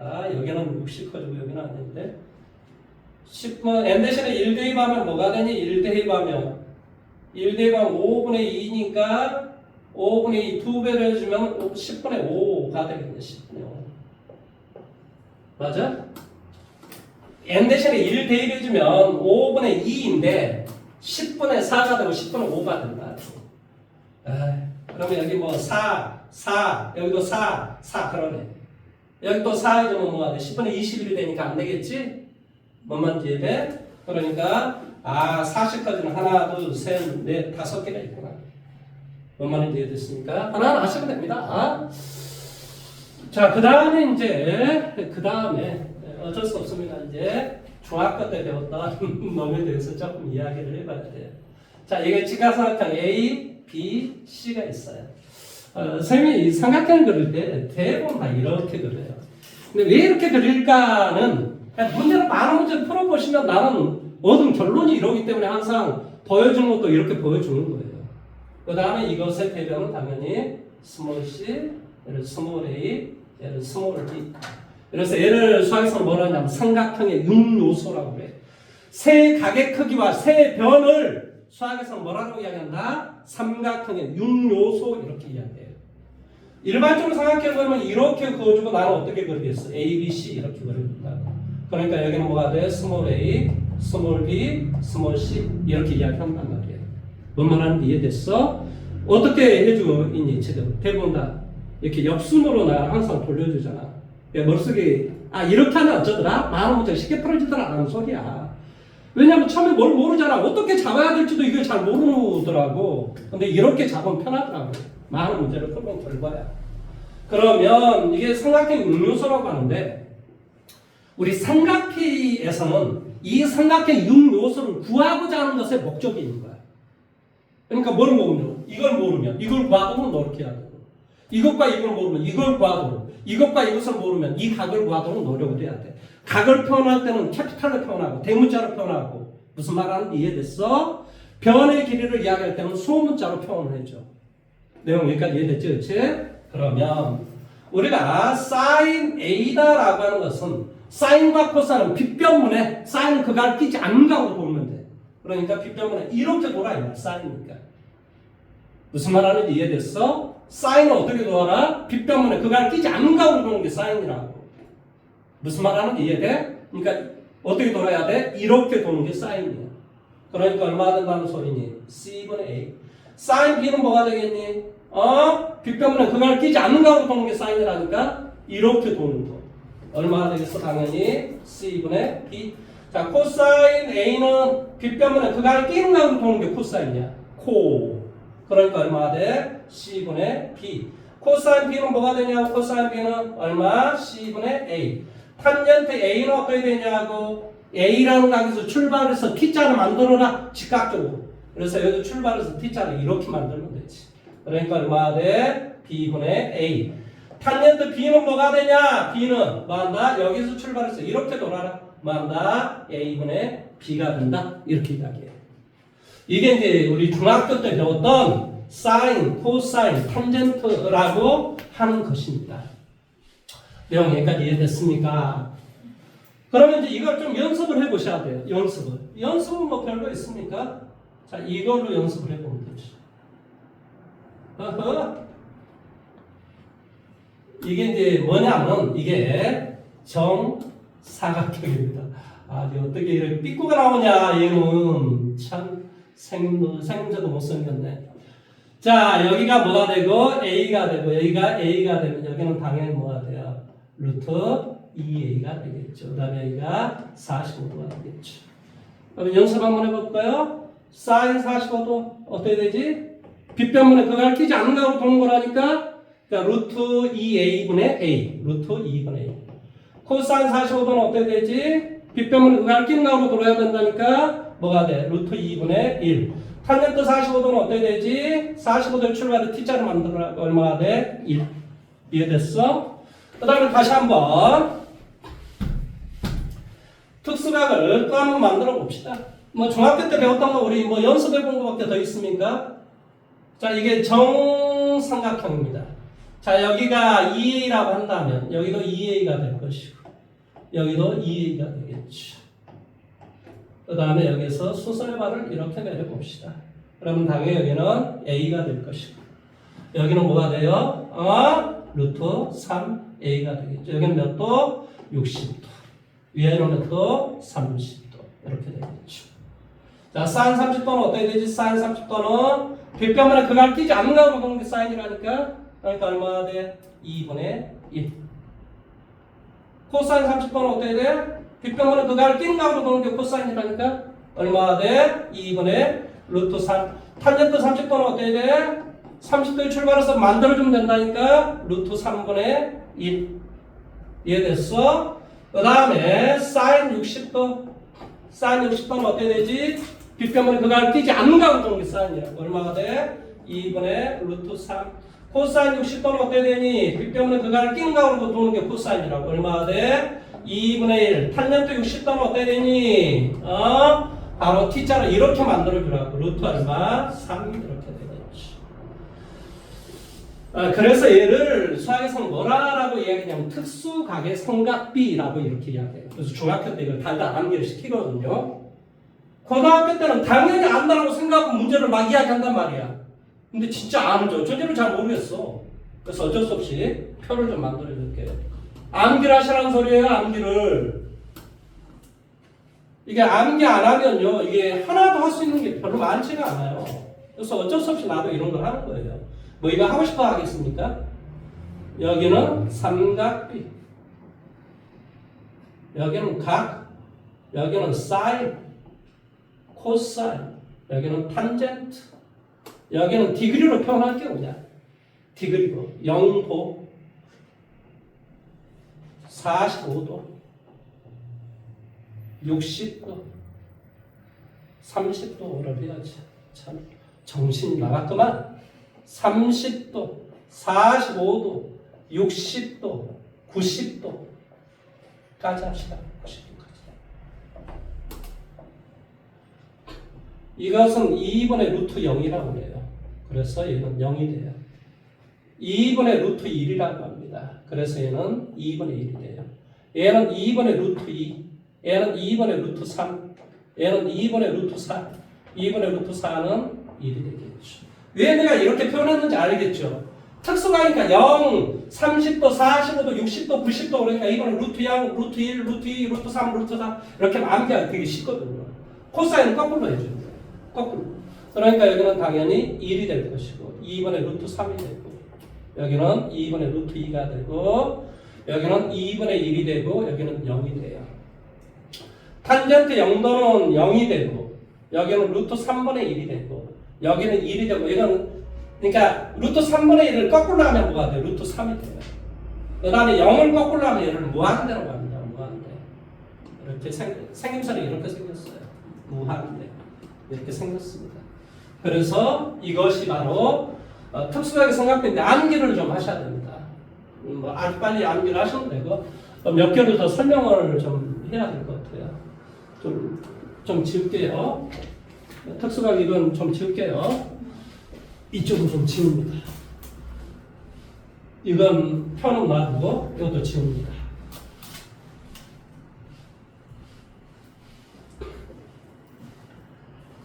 여기는 60 커지고 여기는 안 되는데. 10분, n 대신에 1 대입하면 뭐가 되니? 1 대입하면 5분의 2니까 5분의 2 두 배를 해주면 10분의 5가 되겠네. 10분의 5. 맞아? n 대신에 1 대입해주면 5분의 2인데 10분의 4가 되고 10분의 5가 된다. 그러면 여기 뭐 4, 여기도 4 그러네. 여기 또 4 해주면 뭐가 돼? 10분의 21이 되니까 안 되겠지? 뭔 말인지 이해돼? 그러니까 40까지는 하나, 둘, 셋, 넷, 5개가 있구나. 뭔 말인지 이해됐습니까? 하나 하시면 됩니다. 자, 그 다음에 어쩔 수 없습니다. 이제 중학교 때 배웠던 놈에 대해서 조금 이야기를 해봐야 돼요. 자, 이게 직각삼각형 A, B, C가 있어요. 선생님이 이 삼각형을 그릴 때 대부분 다 이렇게 그려요. 근데 왜 이렇게 그릴까는 문제를 많은 문제를 풀어보시면 나는 얻은 결론이 이러기 때문에 항상 보여주는 것도 이렇게 보여주는 거예요. 그 다음에 이것의 대변은 당연히 스몰 c, 얘를 스몰 a, 얘를 스몰 b. 그래서 얘를 수학에서 뭐라 하냐면 삼각형의 육요소라고 그래요. 세 각의 크기와 세 변을 수학에서는 뭐라고 이야기한다? 삼각형의 육요소 이렇게 이야기해요. 일반적으로 삼각형을 그리면 이렇게 그어주고 나는 어떻게 그리겠어? A, B, C 이렇게 그립니다. 그러니까 여기는 뭐가 돼? 스몰 a, 스몰 b, 스몰 c 이렇게 이야기한단 말이에요. 뭔 말하는지 이해됐어? 어떻게 해주고 있니 지금? 대부분 다 이렇게 역순으로 나 항상 돌려주잖아. 머릿속에 이렇게 하면 어쩌더라? 많은 문제가 쉽게 풀어지더라 라는 소리야. 왜냐면 처음에 뭘 모르잖아. 어떻게 잡아야 될지도 이걸 잘 모르더라고. 근데 이렇게 잡으면 편하더라고. 많은 문제를 풀면 결과야. 그러면 이게 삼각형 육요소라고 하는데 우리 삼각형에서는 이 삼각형 육요소를 구하고자 하는 것에 목적이 있는 거야. 그러니까 뭘 모르면 이걸 모르면 이걸 구하도록 노력해야 되고 이것과 이걸 모르면 이걸 구하도록 이것과 이것을 모르면 이 각을 구하도록 노력을 해야 돼. 각을 표현할 때는 캐피탈로 표현하고 대문자로 표현하고 무슨 말하는지 이해됐어? 변의 길이를 이야기할 때는 소문자로 표현을 해줘. 내용 여기까지 이해됐죠? 그렇지? 그러면 우리가 sin A다라고 하는 것은 사인과 코사인은 빗변문에 사인은 그가 끼지 않는 각으로 보면 돼. 그러니까 빗변문에 이렇게 돌아야 사인이니까. 무슨 말하는지 이해됐어? 사인은 어떻게 돌아라? 빗변문에 그가 끼지 않는 각으로 보는 게 사인이라고. 무슨 말하는지 이해돼? 그러니까 어떻게 돌아야 돼? 이렇게 도는 게 사인이야. 그러니까 얼마 된다는 소리니? C분의 A. 사인 B는 뭐가 되겠니? 빗변문에 그가 끼지 않는 각으로 도는 게 사인이라니까 이렇게 도는 거. 얼마나 되겠어? 당연히 C분의 B. 자, 코사인 A는 빗변문에 그가 끼는 각으로 도는 게 코사인이야. 그러니까 얼마나 돼? C분의 B. 코사인 B는 뭐가 되냐고? 코사인 B는 얼마? C분의 A. 탄젠트 A는 어떻게 되냐고? A라는 각에서 출발해서 T자를 만들어라. 직각적으로. 그래서 여기 출발해서 T자를 이렇게 만들면 되지. 그러니까 얼마나 돼? B분의 A. 탄젠트 B는 뭐가 되냐? B는 뭐한다? 여기서 출발해서 이렇게 돌아라. 뭐한다? A분의 B가 된다. 이렇게 이야기해. 이게 이제 우리 중학교 때 배웠던 사인, 코사인, 탄젠트라고 하는 것입니다. 내용 여기까지 이해됐습니까? 그러면 이제 이걸 좀 연습을 해보셔야 돼요. 연습은 뭐 별거 있습니까? 자, 이걸로 연습을 해보면 되지. 이게 이제 뭐냐면 이게 정사각형입니다. 이제 어떻게 이렇게 삐꾸가 나오냐 얘는 참 생문제도 못생겼네. 자, 여기가 뭐가 되고 A가 되고 여기가 A가 되면 여기는 당연히 뭐가 돼요? 루트 2A가 되겠죠. 그 다음에 여기가 45도가 되겠죠. 그럼 연습 한번 해볼까요? 사인 45도 어떻게 되지? 빗변문에 그걸 끼지 않는 각으로 도는 거라니까. 그러니까 루트 2A분의 A. 루트 2분의 A. 코사인 45도는 어떻게 되지? 빗변문에 그걸 끼는 각으로 돌아야 된다니까. 뭐가 돼? 루트 2분의 1. 탄젠트 45도는 어떻게 되지? 45도를 출발해 T자를 만들어라. 얼마가 돼? 1. 이해됐어? 그 다음에 다시 한번 특수각을 또 한번 만들어 봅시다. 뭐 중학교 때 배웠던 거 우리 뭐 연습해 본 거밖에 더 있습니까? 자, 이게 정삼각형입니다. 자, 여기가 2A라고 한다면 여기도 2A가 될 것이고 여기도 2A가 되겠죠. 그 다음에 여기서 수설발을 이렇게 내려봅시다. 그러면 당연히 여기는 A가 될 것이고 여기는 뭐가 돼요? 루트 3A가 되겠죠. 여기는 몇 도? 60도. 위에는 몇 도? 30도. 이렇게 되겠죠. 자, 사인 30도는 어떻게 되지? 사인 30도는 빗변문에 그걸 끼지 않는 각으로 보는 게 사인이라니까. 그러니까 얼마나 돼? 2분의 1. 코사인 30도는 어떻게 돼? 빗변문에 그걸 끼는 각으로 보는 게 코사인이라니까. 얼마나 돼? 2분의 루트 3. 탄젠트 30도는 어떻게 돼? 30도에 출발해서 만들어주면 된다니까. 루트 3분의 1. 이해됐어? 그 다음에 사인 60도. 사인 60도는 어떻게 되지? 빗변문에 그걸 끼지 않는 각으로 보는 게 사인이라고. 얼마가 돼? 2분의 루트 3. 코사인 60도는 어때 되니? 비 때문에 그가를 낀 가운데 도는 게 코사인이라고. 얼마가 돼? 2분의 1. 탄젠트 60도는 어때 되니? 바로 t자를 이렇게 만들어주라고. 루트 얼마? 3 이렇게 되겠지. 그래서 얘를 수학에서는 뭐라고 이야기하냐면 특수각의 삼각비라고 이렇게 이야기해요. 그래서 중학교 때 이걸 달달 암기를 시키거든요. 고등학교 때는 당연히 안다라고 생각하고 문제를 막 이야기한단 말이야. 근데 진짜 안 줘. 저제를 잘 모르겠어. 그래서 어쩔 수 없이 표를 좀 만들어 줄게요. 암기를 하시라는 소리예요, 암기를. 이게 암기 안 하면요, 이게 하나도 할 수 있는 게 별로 많지가 않아요. 그래서 어쩔 수 없이 나도 이런 걸 하는 거예요. 뭐 이거 하고 싶어 하겠습니까? 여기는 삼각비, 여기는 각, 여기는 사인, 코사인, 여기는 탄젠트, 여기는 디그리로 표현할게요. 그냥 디그리로 0도, 45도, 60도, 30도를 해야지. 참 정신이 나갔구만. 30도, 45도, 60도, 90도까지 합시다. 90도까지. 이것은 2분의 루트 0이라고 해요. 그래서 얘는 0이 돼요. 2분의 루트 1이라고 합니다. 그래서 얘는 2분의 1이 돼요. 얘는 2분의 루트 2, 얘는 2분의 루트 3, 얘는 2분의 루트 4, 2분의 루트 4는 1이 되겠죠. 왜 내가 이렇게 표현했는지 알겠죠? 특수가니까 0, 30도, 45도, 60도, 90도 그러니까 이거는 루트 0, 루트 1, 루트 2, 루트 3, 루트 4 이렇게 암기하기 되게 쉽거든요. 코사인은 거꾸로 해줘요. 거꾸로. 그러니까 여기는 당연히 1이 될 것이고 2분의 루트 3이 되고 여기는 2분의 루트 2가 되고 여기는 2분의 1이 되고 여기는 0이 돼요. 탄젠트 0도는 0이 되고 여기는 루트 3분의 1이 되고 여기는 1이 되고 이건 그러니까 루트 3분의 1을 거꾸로 하면 뭐가 돼요? 루트 3이 돼요. 그 다음에 0을 거꾸로 하면 얘를 무한대라고 합니다. 무한대. 이렇게 생김새는 이렇게 생겼어요. 무한대. 이렇게 생겼습니다. 그래서 이것이 바로 특수하게 생각되는데 암기를 좀 하셔야 됩니다. 뭐 아주 빨리 암기를 하셔도 되고 몇 개를 더 설명을 좀 해야 될 것 같아요. 좀 지울게요. 특수각 이건 좀 지울게요. 이쪽은 좀 지웁니다. 이건 표는 놔두고 이것도 지웁니다.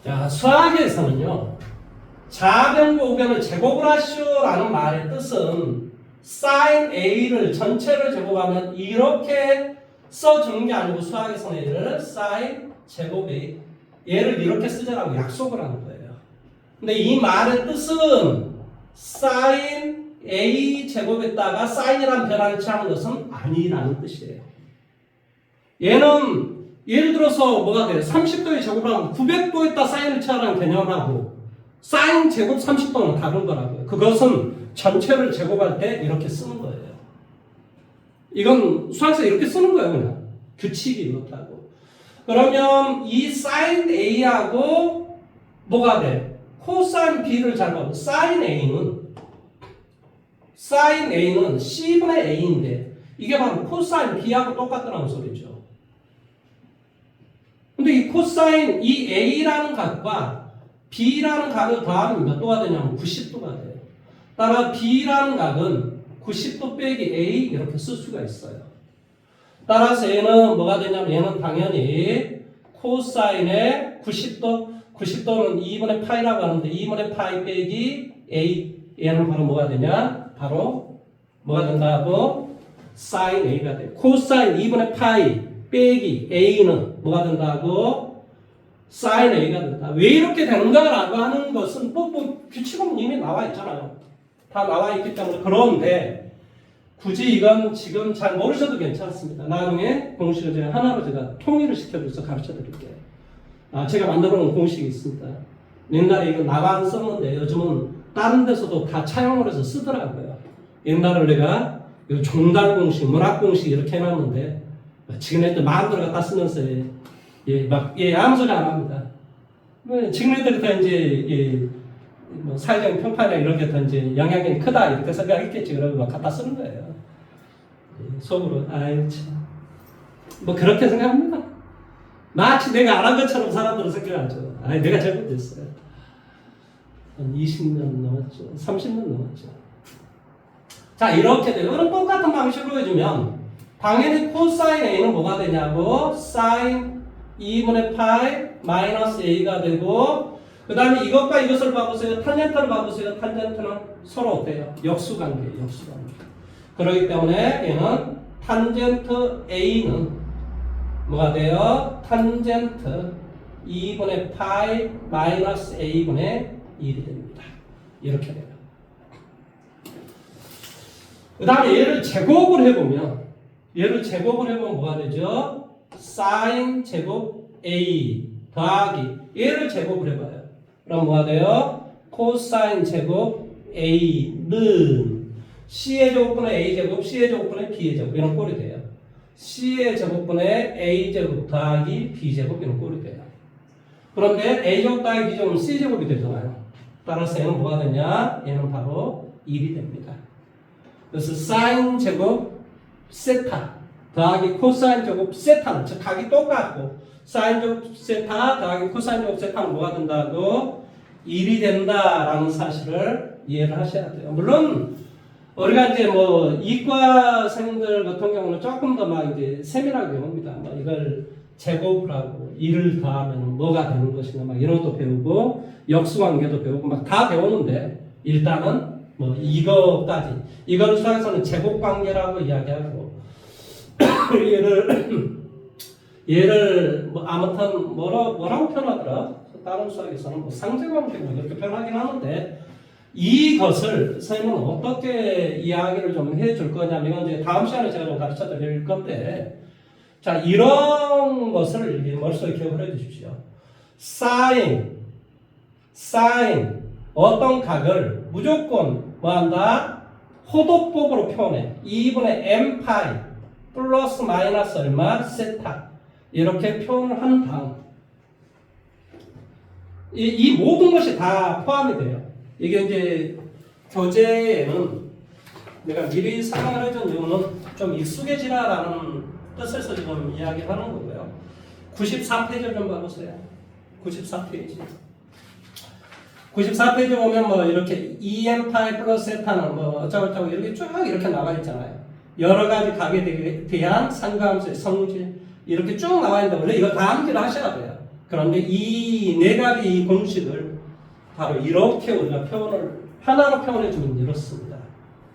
자, 수학에서는요, 좌변과 우변을 제곱을 하시오라는 말의 뜻은 sin A를 전체를 제곱하면 이렇게 써주는 게 아니고 수학에서는 얘를 sin 제곱 A 얘를 이렇게 쓰자라고 약속을 하는 거예요. 근데 이 말의 뜻은 sin A 제곱에다가 sin이라는 변화를 취하는 것은 아니라는 뜻이에요. 얘는 예를 들어서 뭐가 돼요? 30도에 제곱하면 900도에다 사인을 취하라는 개념하고 사인 제곱 30도는 다른 거라고요. 그것은 전체를 제곱할 때 이렇게 쓰는 거예요. 이건 수학에서 이렇게 쓰는 거예요. 그냥 규칙이 이렇다고. 그러면 이 사인 A하고 뭐가 돼? 코사인 B를 잘 봐도 사인 A는 C분의 A인데 이게 바로 코사인 B하고 똑같다는 소리죠. 근데 이 코사인, 이 A라는 각과 B라는 각을 더하면 몇 도가 되냐면 90도가 돼요. 따라 B라는 각은 90도 빼기 A 이렇게 쓸 수가 있어요. 따라서 얘는 뭐가 되냐면 얘는 당연히 코사인의 90도는 2분의 파이라고 하는데 2분의 파이 빼기 A 얘는 바로 뭐가 되냐? 바로 뭐가 된다고? 사인 A가 돼요. 코사인 2분의 파이 빼기 A는 뭐가 된다고? sin A가 된다. 왜 이렇게 되는가라고 하는 것은 뭐 규칙은 이미 나와 있잖아요. 다 나와 있기 때문에. 그런데 굳이 이건 지금 잘 모르셔도 괜찮습니다. 나중에 공식을 제가 하나로 제가 통일을 시켜줘서 가르쳐 드릴게요. 제가 만들어 놓은 공식이 있습니다. 옛날에 이거 나만 썼는데 요즘은 다른 데서도 다 차용을 해서 쓰더라고요. 옛날에 내가 종달 공식, 문학 공식 이렇게 해놨는데 지금 애들 마음대로 갖다 쓰면서 아무 소리 안 합니다. 지금 애들이 다 이제 뭐 사회적인 평판이나 이런 게 더 이제 영향력이 크다 이렇게 생각했겠지. 그러면 막 갖다 쓰는 거예요. 속으로 아유 참. 뭐 그렇게 생각합니다. 마치 내가 안 한 것처럼 사람들은 생각하죠. 아니 내가 잘못했어요. 한 20년 넘었죠. 30년 넘었죠. 자 이렇게 돼요. 그럼 똑같은 방식으로 해주면 당연히 코사인 A는 뭐가 되냐고 사인 2분의 파이 마이너스 A가 되고 그 다음에 이것과 이것을 봐보세요. 탄젠트를 봐보세요. 탄젠트는 서로 어때요? 역수관계예요. 역수관계. 그렇기 때문에 얘는 탄젠트 A는 뭐가 돼요? 탄젠트 2분의 파이 마이너스 A분의 1이 됩니다. 이렇게 돼요. 그 다음에 얘를 제곱을 해보면 뭐가 되죠? 사인 제곱 A 더하기 얘를 제곱을 해봐요. 그럼 뭐가 돼요? 코사인 제곱 A는 C의 제곱분의 A 제곱, C의 제곱분의 B의 제곱 이런 꼴이 돼요. C의 제곱분의 A 제곱 더하기 B 제곱 이런 꼴이 돼요. 그런데 A 제곱 더하기 B 제곱은 C 제곱이 되잖아요. 따라서 얘는 뭐가 되냐? 얘는 바로 1이 됩니다. 그래서 사인 제곱 세타 더하기 코사인 제곱 세타는 즉 각이 똑같고 사인 제곱 세타 더하기 코사인 제곱 세타는 뭐가 된다고? 1이 된다라는 사실을 이해를 하셔야 돼요. 물론 우리가 이제 뭐 이과생들 같은 경우는 조금 더 막 이제 세밀하게 봅니다. 뭐 이걸 제곱을 하고 1을 더하면 뭐가 되는 것인가 막 이런 것도 배우고 역수관계도 배우고 막 다 배우는데 일단은 뭐 이거까지 이거를 수학에서는 제곱관계라고 이야기하고 얘를 뭐 아무튼 뭐라고 표현하더라? 다른 수학에서는 뭐 상대관계 뭐 이렇게 표현하긴 하는데 이것을 선생님은 어떻게 이야기를 좀 해줄 거냐면 이건 이제 다음 시간에 제가 좀 가르쳐 드릴 건데 자 이런 것을 머릿속에 기억을 해 주십시오. 사인 어떤 각을 무조건 뭐한다? 호도법으로 표현해. 2분의 m 파이 플러스 마이너스 얼마? 세타 이렇게 표현을 한 다음 이 모든 것이 다 포함이 돼요. 이게 이제 교재에는 내가 미리 설명을 해준 이유는 좀 익숙해지라라는 뜻에서 지금 이야기를 하는 거고요. 94페이지를 좀 봐보세요. 94페이지. 94페이지 보면 뭐 이렇게 EM 파이 플러스 세타는 뭐 어쩌고저쩌고 이렇게 쭉 이렇게 나와 있잖아요. 여러 가지 각에 대한 상관함수의 성질 이렇게 쭉 나와 있는데 원래 이거 다 암기를 하셔야 돼요. 그런데 이 네 가지 공식을 바로 이렇게 우리가 하나로 표현해주면 이렇습니다.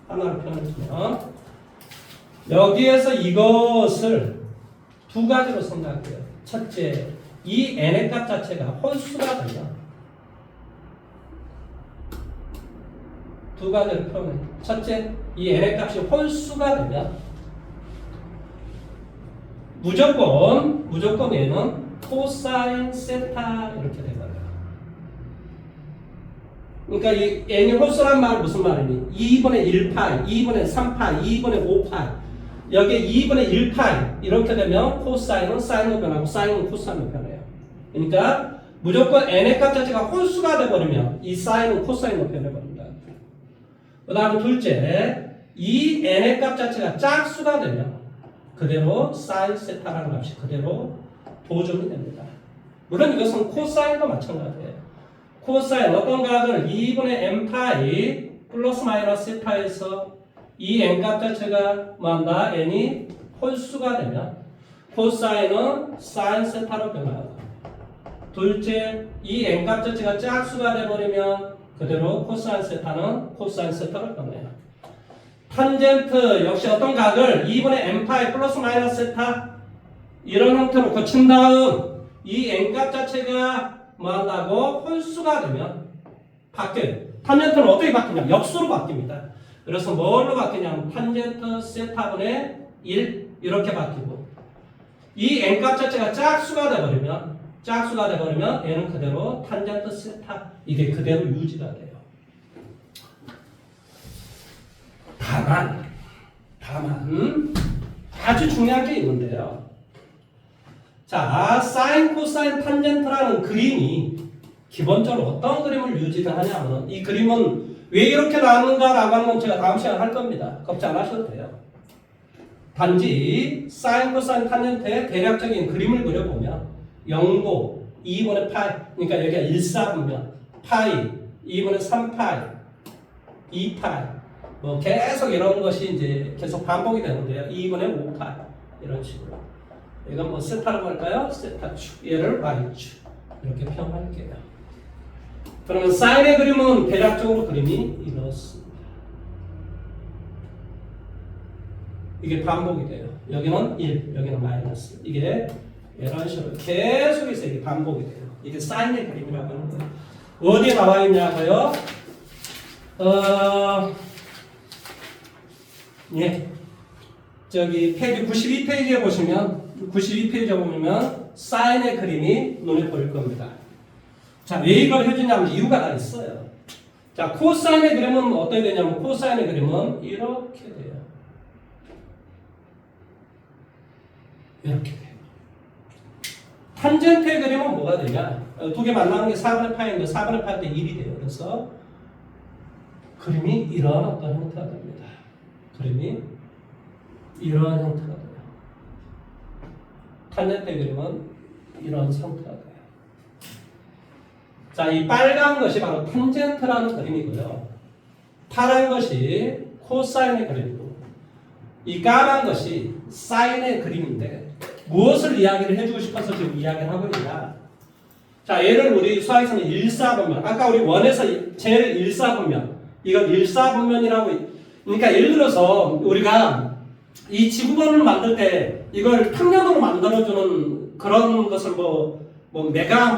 하나로 표현해주면 여기에서 이것을 두 가지로 생각해요. 첫째, 이 n의 값 자체가 홀수가 되면 두 가지를 표현해요. 첫째, 이 n의 값이 홀수가 되면 무조건 얘는 코사인 세타 이렇게 되거든요. 그러니까 이 n이 홀수란 말은 무슨 말이니? 2분의 1파이, 2분의 3파이, 2분의 5파이 여기에 2분의 1파이 이렇게 되면 코사인은 사인으로 변하고 사인은 코사인으로 변해요. 그러니까 무조건 n의 값 자체가 홀수가 되어버리면 이 사인은 코사인으로 변해버립니다. 그 다음에 둘째, 이 n의 값 자체가 짝수가 되면 그대로 사인 세타라는 값이 그대로 보존이 됩니다. 물론 이것은 코사인도 마찬가지예요. 코사인 어떤 각을 2분의 m파이 플러스 마이너스 세타에서 이 n값 자체가 뭐한다? n이 홀수가 되면 코사인은 사인 세타로 변화하고 둘째, 이 n값 자체가 짝수가 되어버리면 그대로 코사인 세타는 코사인 세타로 변해요. 탄젠트 역시 어떤 각을 2분의 m파이 플러스 마이너스 세타 이런 형태로 거친 다음 이 n값 자체가 뭐한다고? 홀수가 되면 바뀌어요. 탄젠트는 어떻게 바뀌냐? 역수로 바뀝니다. 그래서 뭘로 바뀌냐면 탄젠트 세타분의 1 이렇게 바뀌고 이 n값 자체가 짝수가 되어버리면 얘는 그대로 탄젠트 세타 이게 그대로 유지가 돼요. 다만 아주 중요한 게 있는데요. 자, 사인, 코사인, 탄젠트라는 그림이 기본적으로 어떤 그림을 유지를 하냐면 이 그림은 왜 이렇게 나왔는가라고 하는 건 제가 다음 시간에 할 겁니다. 걱정 안 하셔도 돼요. 단지 사인, 코사인, 탄젠트의 대략적인 그림을 그려보면 0도 2분의 파이, 그러니까 여기가 1사분면 파이, 2분의 3파이, 2파이 뭐 계속 이런 것이 이제 계속 반복이 되는데요. 2분의 5파이 이런 식으로 이건 뭐 세타라고 할까요? 세타축, 얘를 y축 이렇게 표현할게요. 그러면 사인의 그림은 대략적으로 그림이 이렇습니다. 이게 반복이 돼요. 여기는 1, 여기는 마이너스. 이게 이런 식으로 계속해서 이게 반복이 돼요. 이게 사인의 그림이라고 하는 거예요. 어디에 나와 있냐고요? 예. 저기 페이지 92페이지에 보시면 92페이지에 보면 사인의 그림이 눈에 보일 겁니다. 자, 왜 이걸 해주냐면 이유가 다 있어요. 자, 코사인의 그림은 어떻게 되냐면 코사인의 그림은 이렇게 돼요. 이렇게 돼요. 탄젠트의 그림은 뭐가 되냐? 두 개 만나는 게 4분의 파인데 4분의 파인데 1이 돼요. 그래서 그림이 이런 어떤 형태가 됩니다. 그림이 이런 형태가 돼요. 탄젠트의 그림은 이런 형태가 돼요. 자, 이 빨간 것이 바로 탄젠트라는 그림이고요. 파란 것이 코사인의 그림이고, 이 까만 것이 사인의 그림인데, 무엇을 이야기를 해주고 싶어서 지금 이야기를 하고 있냐? 자, 얘를 우리 수학에서는 일사분면, 아까 우리 원에서 제일 일사분면, 이건 일사분면이라고, 그러니까 예를 들어서 우리가 이 지구본을 만들 때 이걸 평면으로 만들어주는 그런 것을 내가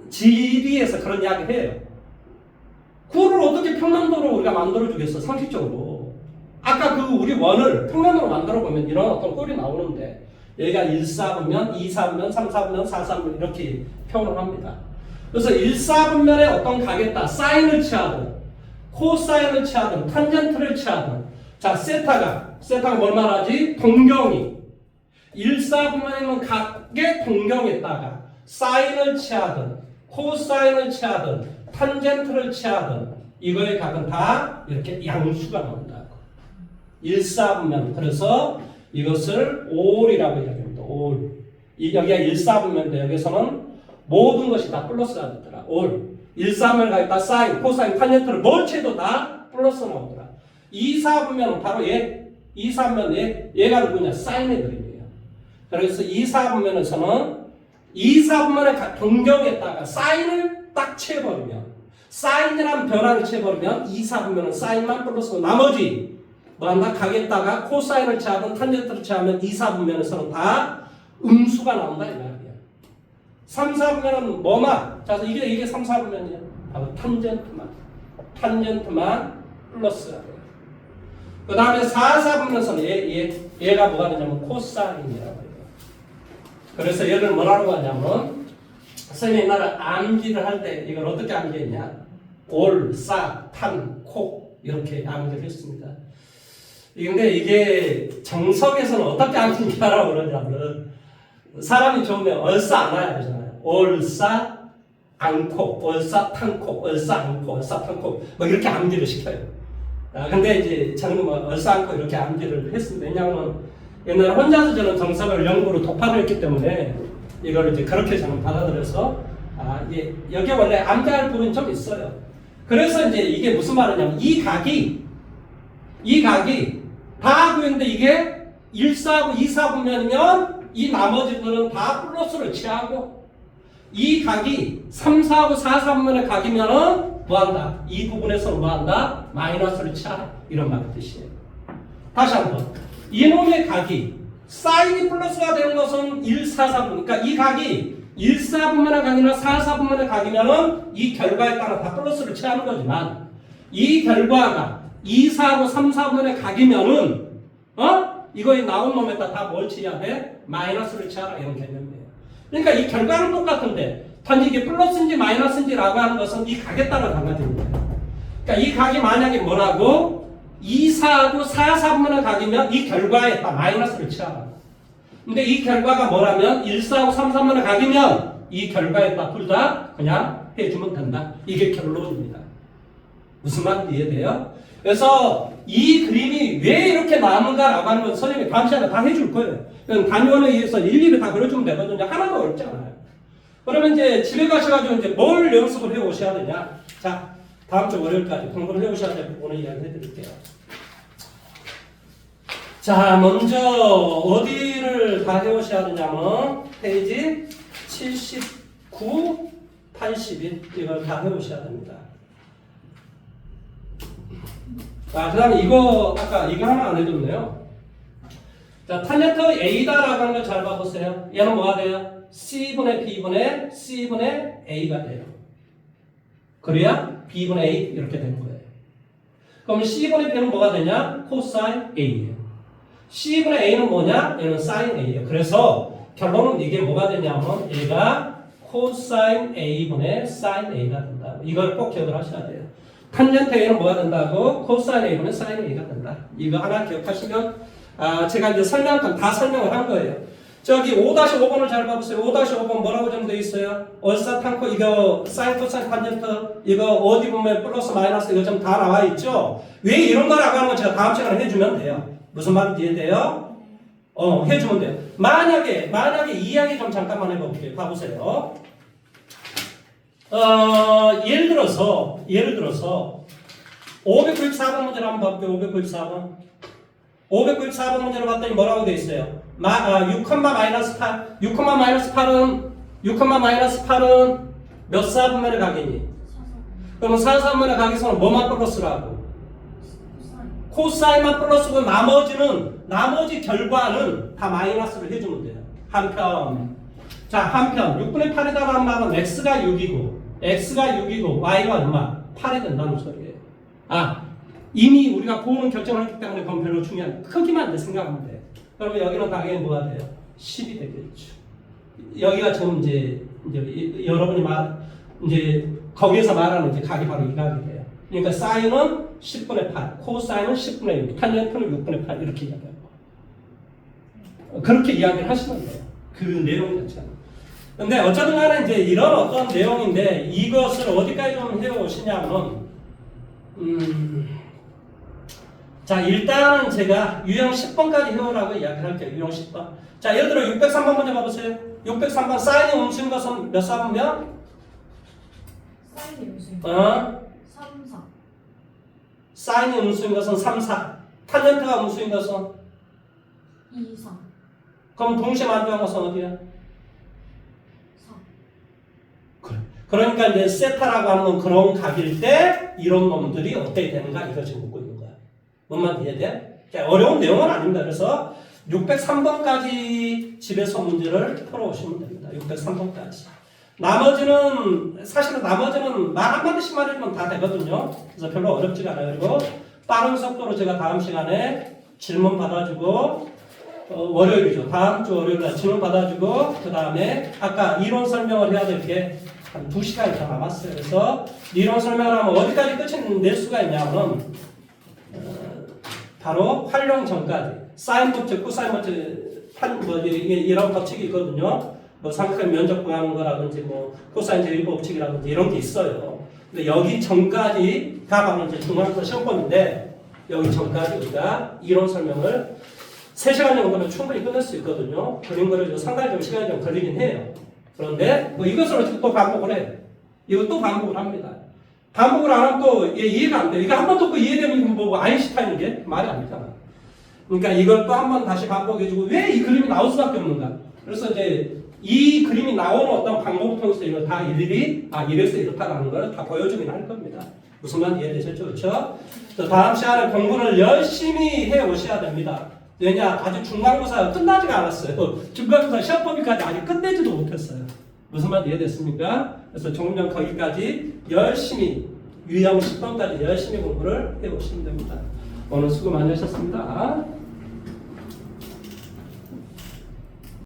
지리에서 그런 이야기를 해요. 그거를 어떻게 평면도로 우리가 만들어주겠어, 상식적으로. 아까 그 우리 원을 평면으로 만들어보면 이런 어떤 꼴이 나오는데, 여기가 1사분면, 2사분면, 3사분면, 4사분면 이렇게 표현을 합니다. 그래서 1사분면에 어떤 가겠다, 사인을 취하든, 코사인을 취하든, 탄젠트를 취하든, 자, 세타가 뭘 말하지? 동경이. 1사분면에는 각의 동경에다가 사인을 취하든, 코사인을 취하든, 탄젠트를 취하든, 이거의 각은 다 이렇게 양수가 나온다고. 1사분면. 그래서 이것을 올이라고 이야기합니다. 올. 여기가 1사분면인데 여기서는 모든 것이 다 플러스가 되더라. 올. 1사분면을 가겠다. 사인, 코사인, 탄젠트를 뭘 쳐도 다 플러스 나오더라. 2사분면은 바로 얘. 2사분면 얘가 누구냐? 사인의 그림이에요. 그래서 2사분면에서는 2사분면의 동경에다가 사인을 딱 채워버리면, 사인이라는 변화를 채워버리면 2사분면은 사인만 플러스고 나머지 뭐한다? 각에다가 코사인을 취하든 탄젠트를 취하면 2사분면에서는 다 음수가 나온다 이 말이야. 3사분면은 뭐만? 자, 이게 3사분면이야. 바로 탄젠트만 플러스가 돼요. 그 다음에 4사분면에서는 얘가 뭐가 되냐면 코사인이라고 해요. 그래서 얘를 뭐라고 하냐면, 선생님이 옛날에 암기를 할 때 이걸 어떻게 암기했냐? 올, 싸, 탄, 코 이렇게 암기를 했습니다. 근데 이게 정석에서는 어떻게 암기하라고 그러냐면, 사람이 좋으면 얼싸안아야 되잖아요. 얼싸 않고, 얼싸 탄코, 얼싸 않고, 얼싸 탄코 뭐 이렇게 암기를 시켜요. 근데 이제 저는 얼싸 않고 이렇게 암기를 했습니다. 왜냐하면 옛날에 혼자서 저는 정석을 연구로 독파를 했기 때문에 이걸 이제 그렇게 저는 받아들여서 여기 원래 암기할 부분이 좀 있어요. 그래서 이제 이게 무슨 말이냐면 이 각이 다 구했는데 이게 1사하고 2사분면이면 이 나머지들은 다 플러스를 취하고, 이 각이 3사하고 4사분면의 각이면은 뭐한다? 이 부분에서는 뭐한다? 마이너스를 취하라. 이런 말 뜻이에요. 다시 한번. 이놈의 각이 사인이 플러스가 되는 것은 1, 4, 4분. 그러니까 이 각이 1, 4분면의 각이나 4, 4분면의 각이면은 이 결과에 따라 다 플러스를 취하는 거지만, 이 결과가 2, 4하고 3, 4분면의 각이면은 이거에 나온 놈에다 다 뭘 취해야 돼? 마이너스를 취하라. 이런 개념이에요. 그러니까 이 결과는 똑같은데 단지 이게 플러스인지 마이너스인지라고 하는 것은 이 각에 따라 달라지는 거예요. 그러니까 이 각이 만약에 뭐라고? 2, 4하고 4, 4분면의 각이면 이 결과에 다 마이너스를 취하라. 근데 이 결과가 뭐라면 1, 4하고 3, 3분면의 각이면 이 결과에 둘 다 그냥 해주면 된다. 이게 결론입니다. 무슨 말인지 이해돼요? 그래서 이 그림이 왜 이렇게 나오는가라고 하는 건 선생님이 다음 시간에 다 해줄 거예요. 단위원에 의해서 일일이 다 그려주면 되거든요. 하나도 어렵지 않아요. 그러면 이제 집에 가셔가지고 이제 뭘 연습을 해 오셔야 되냐? 자, 다음 주 월요일까지 공부를 해 오셔야 될 부분을 이야기해 드릴게요. 자, 먼저 어디를 다 해 오셔야 되냐면 페이지 79, 81 이걸 다 해 오셔야 됩니다. 자, 그 다음에 이거 아까 이거 하나 안 해줬네요. 자, 탄젠트 A다라고 하는 걸 잘 봐보세요. 얘는 뭐가 돼요? C분의 B분의 C분의 A가 돼요. 그래야 B분의 A 이렇게 되는 거예요. 그럼 C분의 B는 뭐가 되냐? 코사인 A예요. C분의 A는 뭐냐? 얘는 사인 A예요. 그래서 결론은 이게 뭐가 되냐면 얘가 코사인 A분의 사인 A가 된다. 이걸 꼭 기억을 하셔야 돼요. 탄젠트 A는 뭐가 된다고? 코사인 A분의 사인 A가 된다. 이거 하나 기억하시면 제가 이제 설명한 건 다 설명을 한 거예요. 저기 5-5번을 잘 봐보세요. 5-5번 뭐라고 정되어 있어요? 얼사탄코 이거 사인 코사인 탄젠트 이거 어디 보면 플러스 마이너스 이거 좀 다 나와 있죠? 왜 이런 거라고 하는 건 제가 다음 시간에 해주면 돼요. 무슨 말인지 이해돼요? 해주면 돼요. 만약에 이야기 좀 잠깐만 해볼게요. 봐보세요. 예를 들어서 594번 문제를 한번 볼게요. 594번. 594번 문제를 봤더니 뭐라고 되어 있어요? 6,-8은 몇 사분면의 각이니? 그러면 4사분면의 각에서는 뭐만 플러스라고? 코사인만 플러스고 나머지 결과는 다 마이너스를 해주면 돼요. 한편 6분의 8이라고 하는 말은 x가 6이고 y가 얼마? 8이 된다는 소리예요. 이미 우리가 보는 결정을 했기 때문에 그건 별로 중요한 크기만 생각하면 돼요. 그러면 여기는 당연히 뭐가 돼요? 10이 되겠죠. 여기가 지금 이제 여러분이 이제 거기에서 말하는 이제 각이 바로 이 각이 돼요. 그러니까 사인은 10분의 8, 코사인은 10분의 6, 탄젠트는 6분의 8 이렇게 이야기하고 그렇게 이야기를 하시면 돼요. 그 내용 자체가. 근데 어쨌든 간에 이제 이런 어떤 내용인데 이것을 어디까지 좀 해오시냐면 자, 일단은 제가 유형 10번까지 해오라고 이야기를 할게요. 유형 10번. 자, 예를 들어 603번 먼저 봐보세요. 603번 사인이 음수인 것은 몇 사분면? 사인이 음수인 3, 4. 사인이 음수인 것은 3, 4. 탄젠트가 음수인 것은? 2, 3. 그럼 동시에 만족한 것은 어디야? 4. 그래. 그러니까 이제 세타라고 하는 그런 각일 때 이런 놈들이 어떻게 되는가 이거 지금 묻고 있는 거야. 뭔만 이해돼? 어려운 내용은 아닙니다. 그래서 603번까지 집에서 문제를 풀어오시면 됩니다. 603번까지. 사실은 나머지는 말 한마디씩만 해주면 다 되거든요. 그래서 별로 어렵지가 않아요. 그리고 빠른 속도로 제가 다음 시간에 질문 받아주고, 월요일이죠. 다음 주 월요일날 질문 받아주고, 그 다음에 아까 이론 설명을 해야 될 게 한 2시간이 더 남았어요. 그래서 이론 설명을 하면 어디까지 끝을 낼 수가 있냐면, 바로 활용 전까지. 사인 법칙, 코사인 법칙, 이런 법칙이 있거든요. 삼각형 면적 구하는 거라든지, 코사인 제일 법칙이라든지 이런 게 있어요. 근데 여기 전까지가 바로 이제 중간고사 시험권인데, 여기 전까지 우리가 이론 설명을 3시간 정도면 충분히 끝낼 수 있거든요. 그런 거를 상당히 좀 시간이 좀 걸리긴 해요. 그런데 이것을 어떻게 또 반복을 해요. 이거 또 반복을 합니다. 반복을 안 하면 또 이해가 안 돼요. 이거 한 번 듣고 이해되면 이건 뭐고 아인슈타인인 게 말이 안 되잖아. 그러니까 이걸 또 한 번 다시 반복해주고 왜 이 그림이 나올 수밖에 없는가. 그래서 이제 이 그림이 나오는 어떤 방법을 통해서 이걸 다 일일이 이래서 이렇다라는 걸 다 보여주긴 할 겁니다. 무슨 말 이해되셨죠? 그렇죠? 다음 시간에 공부를 열심히 해 오셔야 됩니다. 왜냐? 아직 중간고사 끝나지가 않았어요. 중간고사 시험범위까지 아직 끝내지도 못했어요. 무슨 말 이해됐습니까? 그래서 조금 전 거기까지 열심히 유형 10번까지 열심히 공부를 해 오시면 됩니다. 오늘 수고 많이 하셨습니다.